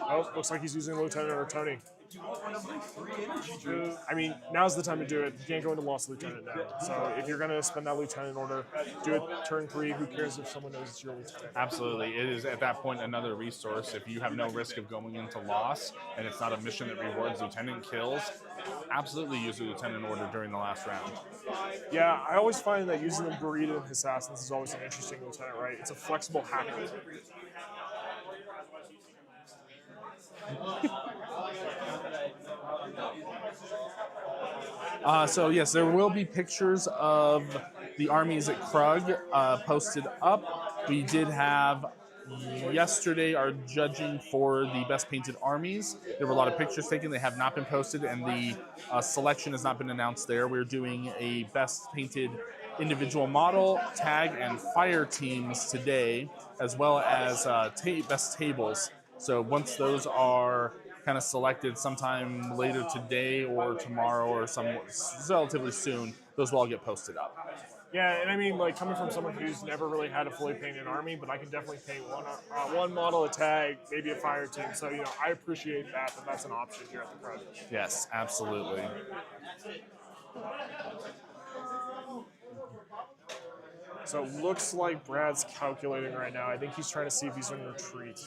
Oh, looks like he's using Lieutenant or Tony. I mean, now's the time to do it. You can't go into Lost Lieutenant now. So if you're going to spend that Lieutenant order, do it turn 3. Who cares if someone knows it's your Lieutenant? Absolutely. It is at that point another resource. If you have no risk of going into loss and it's not a mission that rewards lieutenant kills, absolutely use a lieutenant order during the last round. Yeah, I always find that using the burrito and Hassassin's is always an interesting lieutenant, right? It's a flexible hacker. So yes, there will be pictures of the armies at Krug posted up. We did have yesterday our judging for the best painted armies. There were a lot of pictures taken. They have not been posted, and the selection has not been announced there. We're doing a best painted individual model, tag, and fire teams today, as well as best tables. So once those are kind of selected sometime later today or tomorrow or some relatively soon, those will all get posted up. Yeah, and I mean, like, coming from someone who's never really had a fully painted army, but I can definitely paint one model, a tag, maybe a fire team. So, I appreciate that that's an option here at the Krug. Yes, absolutely. So it looks like Brad's calculating right now. I think he's trying to see if he's going to retreat.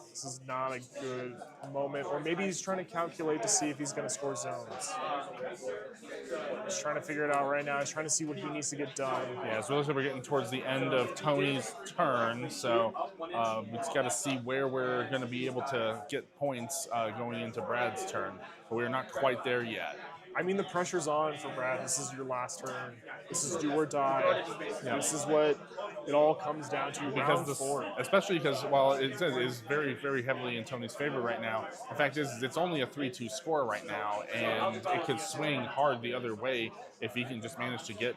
This is not a good moment. Or maybe he's trying to calculate to see if he's going to score zones. He's trying to figure it out right now. He's trying to see what he needs to get done. Yeah, so it looks like we're getting towards the end of Tony's turn, so we just got to see where we're going to be able to get points going into Brad's turn. But we're not quite there yet. I mean, the pressure's on for Brad. This is your last turn. This is do or die. Yeah. This is what it all comes down to. Because especially because while it is very, very heavily in Tony's favor right now, the fact is it's only a 3-2 score right now, and it could swing hard the other way if he can just manage to get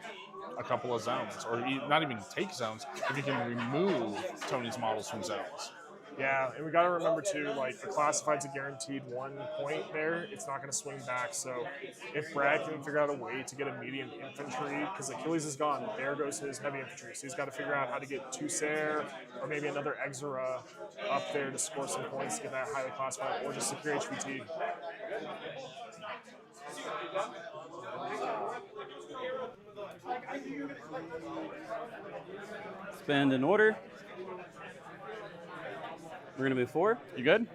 a couple of zones, or not even take zones, if he can remove Tony's models from zones. Yeah, and we got to remember too, like a classified's a guaranteed 1 point there. It's not going to swing back. So if Brad can figure out a way to get a medium infantry, because Achilles is gone, there goes his heavy infantry. So he's got to figure out how to get two Ser or maybe another Exera up there to score some points to get that highly classified, or just secure HVT. Spend an order. We're going to move 4. You good?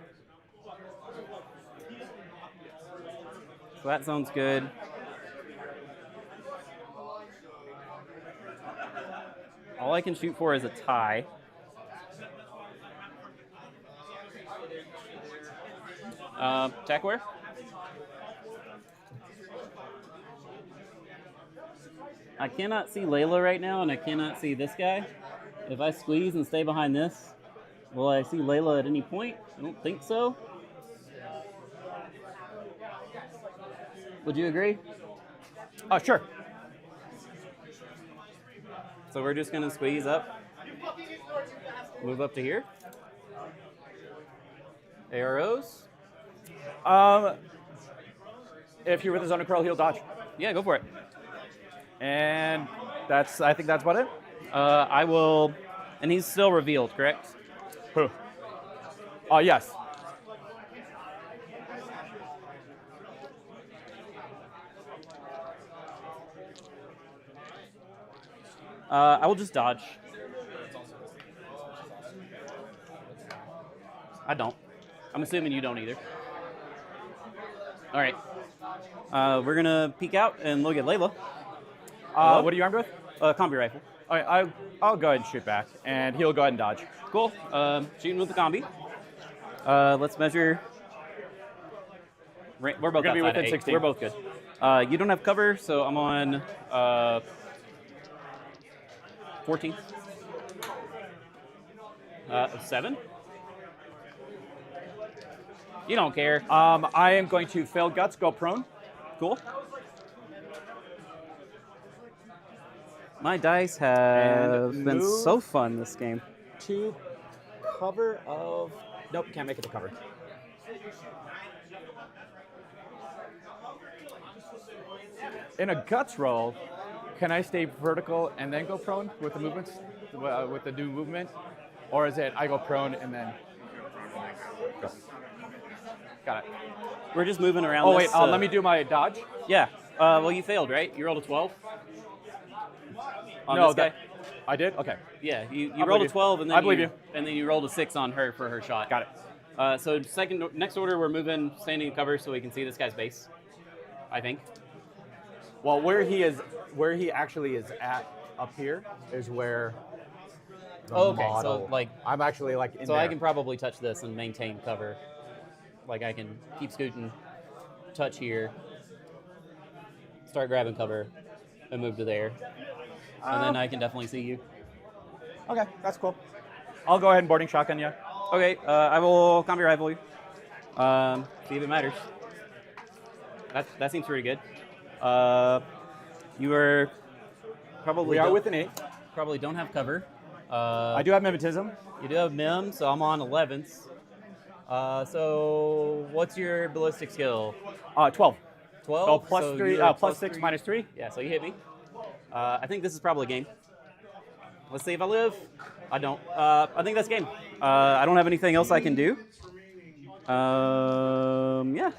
So that sounds good. All I can shoot for is a tie. Attack where? I cannot see Layla right now, and I cannot see this guy. If I squeeze and stay behind this, will I see Layla at any point? I don't think so. Would you agree? Sure. So we're just going to squeeze up. Move up to here. AROs. If you're with the zone of curl, he'll dodge. Yeah, go for it. And I think that's about it. I will, and he's still revealed, correct? Who? Yes. I will just dodge. I don't. I'm assuming you don't either. All right. We're going to peek out and look at Layla. What are you armed with? Combi rifle. All right, I'll go ahead and shoot back, and he'll go ahead and dodge. Cool. Shooting with the combi. Let's measure. We're both gonna be outside within of 8. 16. We're both good. You don't have cover, so I'm on 14. 7. You don't care. I am going to fail guts, go prone. Cool. My dice have And been move. so fun this game. To cover of... Nope, can't make it to cover. In a guts roll, can I stay vertical and then go prone with the movements, with the new movement? Or is it I go prone and then go? Got it. We're just moving around. Oh, wait, this, let me do my dodge. Yeah. Well, you failed, right? You rolled a 12. On No, this guy? I did? Okay. Yeah, you I rolled believe a 12, and then I believe you. And then you rolled a 6 on her for her shot. Got it. So next order, we're moving, standing in cover so we can see this guy's base. I think. Well, where he actually is at up here is where the Okay, model. so like, I'm actually like in so there. I can probably touch this and maintain cover. Like I can keep scooting, touch here, start grabbing cover, and move to there. And then I can definitely see you. Okay, that's cool. I'll go ahead and boarding shotgun you. Okay, I will combi rifle you. See if it matters. That seems pretty good. You are probably We are with an 8. probably don't have cover. I do have mimetism. You do have mim, so I'm on 11s. So what's your ballistic skill? 12. 12. Oh, plus so 3, you're plus 6, 3. minus 3. Yeah, so you hit me. I think this is probably game. Let's see if I live. I don't. I think that's game. I don't have anything else I can do. Yeah.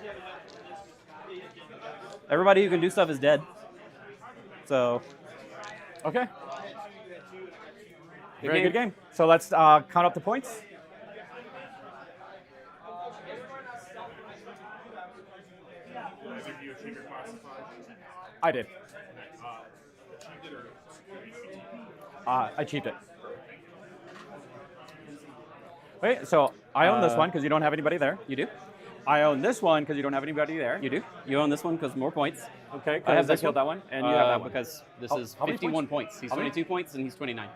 Everybody who can do stuff is dead. So Okay. Very good game. So let's count up the points. I did. I achieved it. Wait, so I own this one because you don't have anybody there. you do. I own this one because you don't have anybody there. You do. You own this one because more points. Okay, I have because I this killed one. that one, and you have that one. Because this is How many 51 points. He's How many? 22 points and he's 29.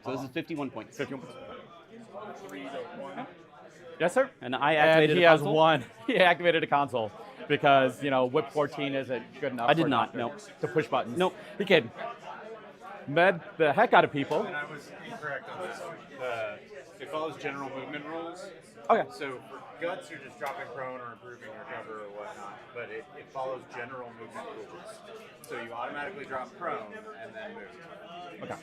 So this is 51 points. 51 points. Yes, sir. And I And activated he a has console. one. He activated a console because whip 14 isn't good enough. I did for a not, doctor no. to push buttons. Nope. He can med the heck out of people. And I was incorrect on this one. It follows general movement rules. Okay. So for guts, you're just dropping prone or improving your cover or whatnot. But it follows general movement rules. So you automatically drop prone and then move. Okay.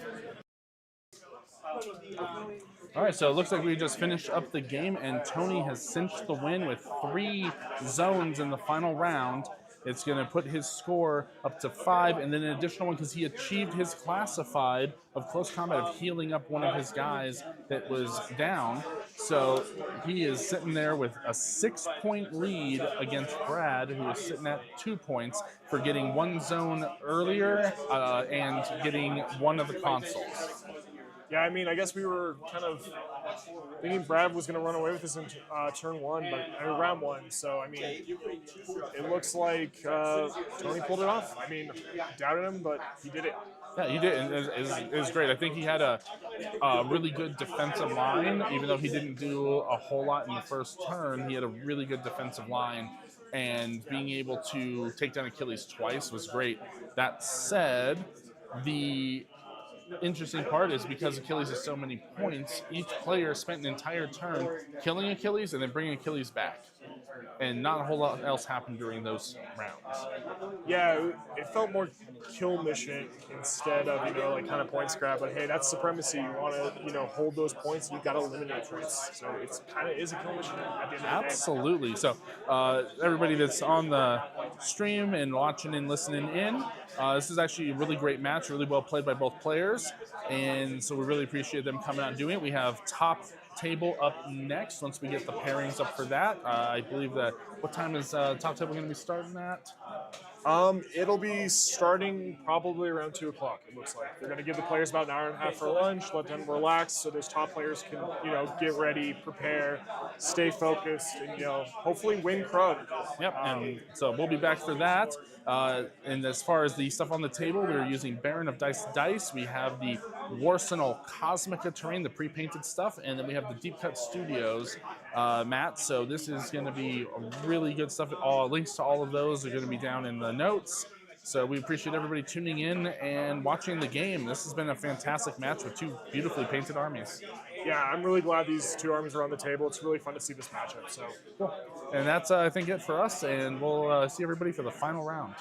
All right, so it looks like we just finished up the game, and Tony has cinched the win with 3 zones in the final round. It's going to put his score up to 5, and then an additional one because he achieved his classified of close combat of healing up one of his guys that was down. So he is sitting there with a 6-point lead against Brad, who is sitting at 2 points for getting 1 zone earlier and getting one of the consoles. Yeah, I mean, I guess we were kind of thinking Brad was going to run away with this in turn 1, but round 1. So, I mean, it looks like Tony pulled it off. I mean, doubted him, but he did it. Yeah, he did, and it was great. I think he had a really good defensive line, even though he didn't do a whole lot in the first turn. He had a really good defensive line, and being able to take down Achilles twice was great. That said, the interesting part is because Achilles has so many points, each player spent an entire turn killing Achilles and then bringing Achilles back. And not a whole lot else happened during those rounds. Yeah, it felt more kill mission instead of, like kind of points grab. But hey, that's supremacy. You want to, hold those points. You got to eliminate points. So it's kind of is a kill mission at the end of the day. Absolutely. So everybody that's on the stream and watching and listening in, this is actually a really great match, really well played by both players. And so we really appreciate them coming out and doing it. We have top table up next once we get the pairings up for that. I believe that, what time is top table going to be starting at? It'll be starting probably around 2 o'clock, it looks like. They're going to give the players about an hour and a half for lunch, let them relax so those top players can, get ready, prepare, stay focused, and, hopefully win Krug. Yep, and so we'll be back for that. And as far as the stuff on the table, we're using Baron of Dice. We have the Warsenal Cosmica terrain, the pre-painted stuff, and then we have the Deep Cut Studios mat. So this is going to be really good stuff. All links to all of those are going to be down in the notes. So we appreciate everybody tuning in and watching the game. This has been a fantastic match with 2 beautifully painted armies. Yeah, I'm really glad these 2 armies are on the table. It's really fun to see this matchup. So, Cool. And that's, I think, it for us, and we'll see everybody for the final round.